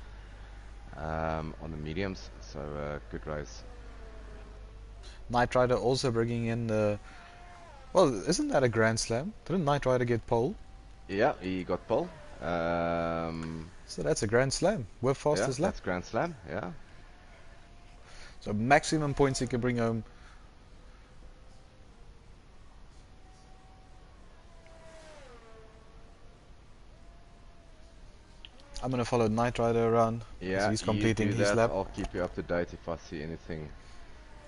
on the mediums. So good race. Knight Rider also bringing in the... Well, isn't that a Grand Slam? Didn't Knight Rider get pole? Yeah, he got pole. So that's a Grand Slam. We're fastest lap. That's Grand Slam, yeah. So maximum points he can bring home. I'm gonna follow Knight Rider around. Yeah, he's completing his lap. I'll keep you up to date if I see anything.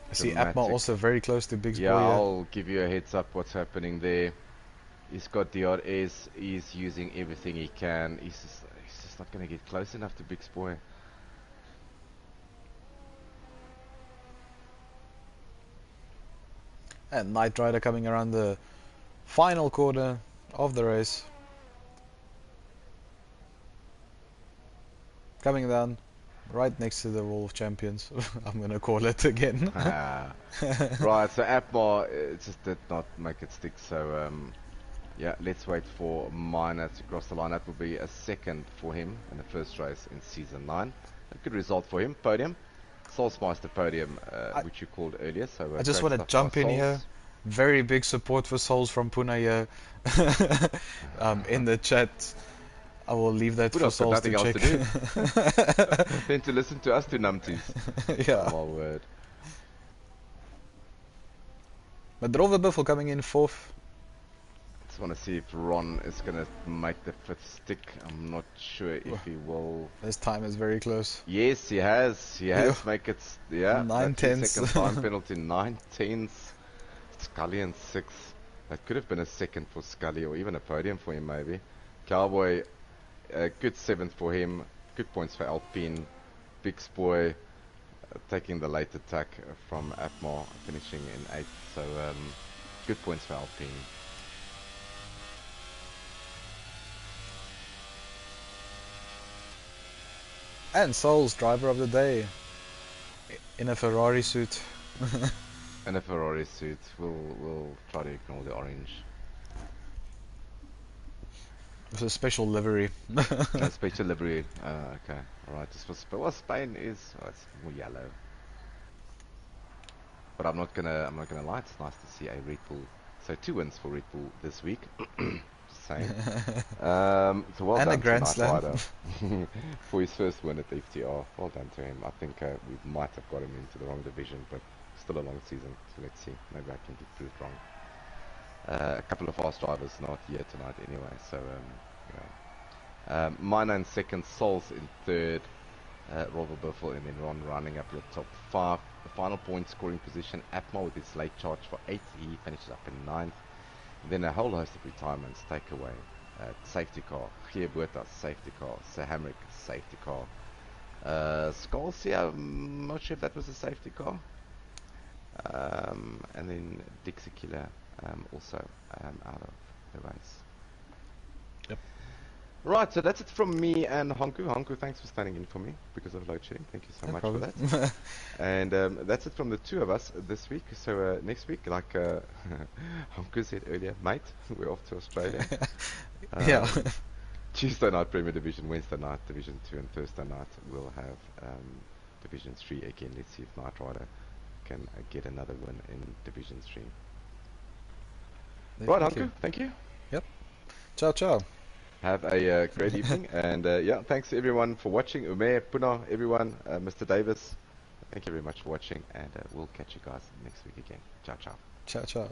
I see Apmar also very close to Big Spoy. Yeah, I'll give you a heads up what's happening there. He's got DRS, he's using everything he can. He's just not going to get close enough to Big Spoy. And Knight Rider coming around the final corner of the race. Coming down right next to the Wall of Champions. I'm going to call it again. Right, so Apmar just did not make it stick. So yeah, let's wait for Minor to cross the line. That will be a 2nd for him in the first race in Season 9. A good result for him. Podium. Soulsmeister podium, which you called earlier. So I just want to jump in here. Very big support for Souls from Pune here in the chat. I will leave that for Souls to check. Then to listen to us two numpties. Yeah. Oh, my word. But Droverbuffel coming in 4th. Just want to see if Ron is going to make the 5th stick. I'm not sure if he will. This time is very close. Yes, he has. He has make it. Yeah, 9/10. 2-second time penalty. 9/10. Scully in 6th. That could have been a 2nd for Scully, or even a podium for him maybe. Cowboy, good 7th for him. Good points for Alpine. Big Spoy taking the late attack from Apmar, finishing in 8th. So good points for Alpine. And Souls, driver of the day, in a Ferrari suit. In a Ferrari suit. We'll try to ignore the orange. It's a special livery. A special livery. Okay, alright. Well, Spain is it's more yellow. But I'm not gonna lie. It's nice to see a Red Bull. So 2 wins for Red Bull this week. Just saying. So well And a done to Grand Knight Slam. Rider for his first win at the FTR. Well done to him. I think we might have got him into the wrong division, but still a long season. So let's see. Maybe I can be proved wrong. A couple of fast drivers not here tonight anyway. So Minor in second, Souls in third, Rover Buffel, and then Ron running up your top 5. The final point scoring position, Atma with his late charge for 8th. He finishes up in 9th. Then a whole host of retirements take away. Safety car, Geer Bottas, safety car, Sir Hamrick, safety car. Scalzi, I'm not sure if that was a safety car. And then Dixie Killer also out of the race. Yep. Right, so that's it from me and Honku. Honku, thanks for standing in for me because of load shedding. Thank you so much problem. for that. And that's it from the two of us this week. So next week, like Honku said earlier, mate, we're off to Australia. Yeah. Tuesday night Premier Division, Wednesday night Division 2, and Thursday night we'll have Division 3 again. Let's see if Knight Rider can get another win in Division 3. Right, Honku, thank you. Yep. Ciao, ciao. Have a great evening, and yeah, thanks to everyone for watching. Umer, Puna, everyone, Mr. Davis, thank you very much for watching, and we'll catch you guys next week again. Ciao, ciao. Ciao, ciao.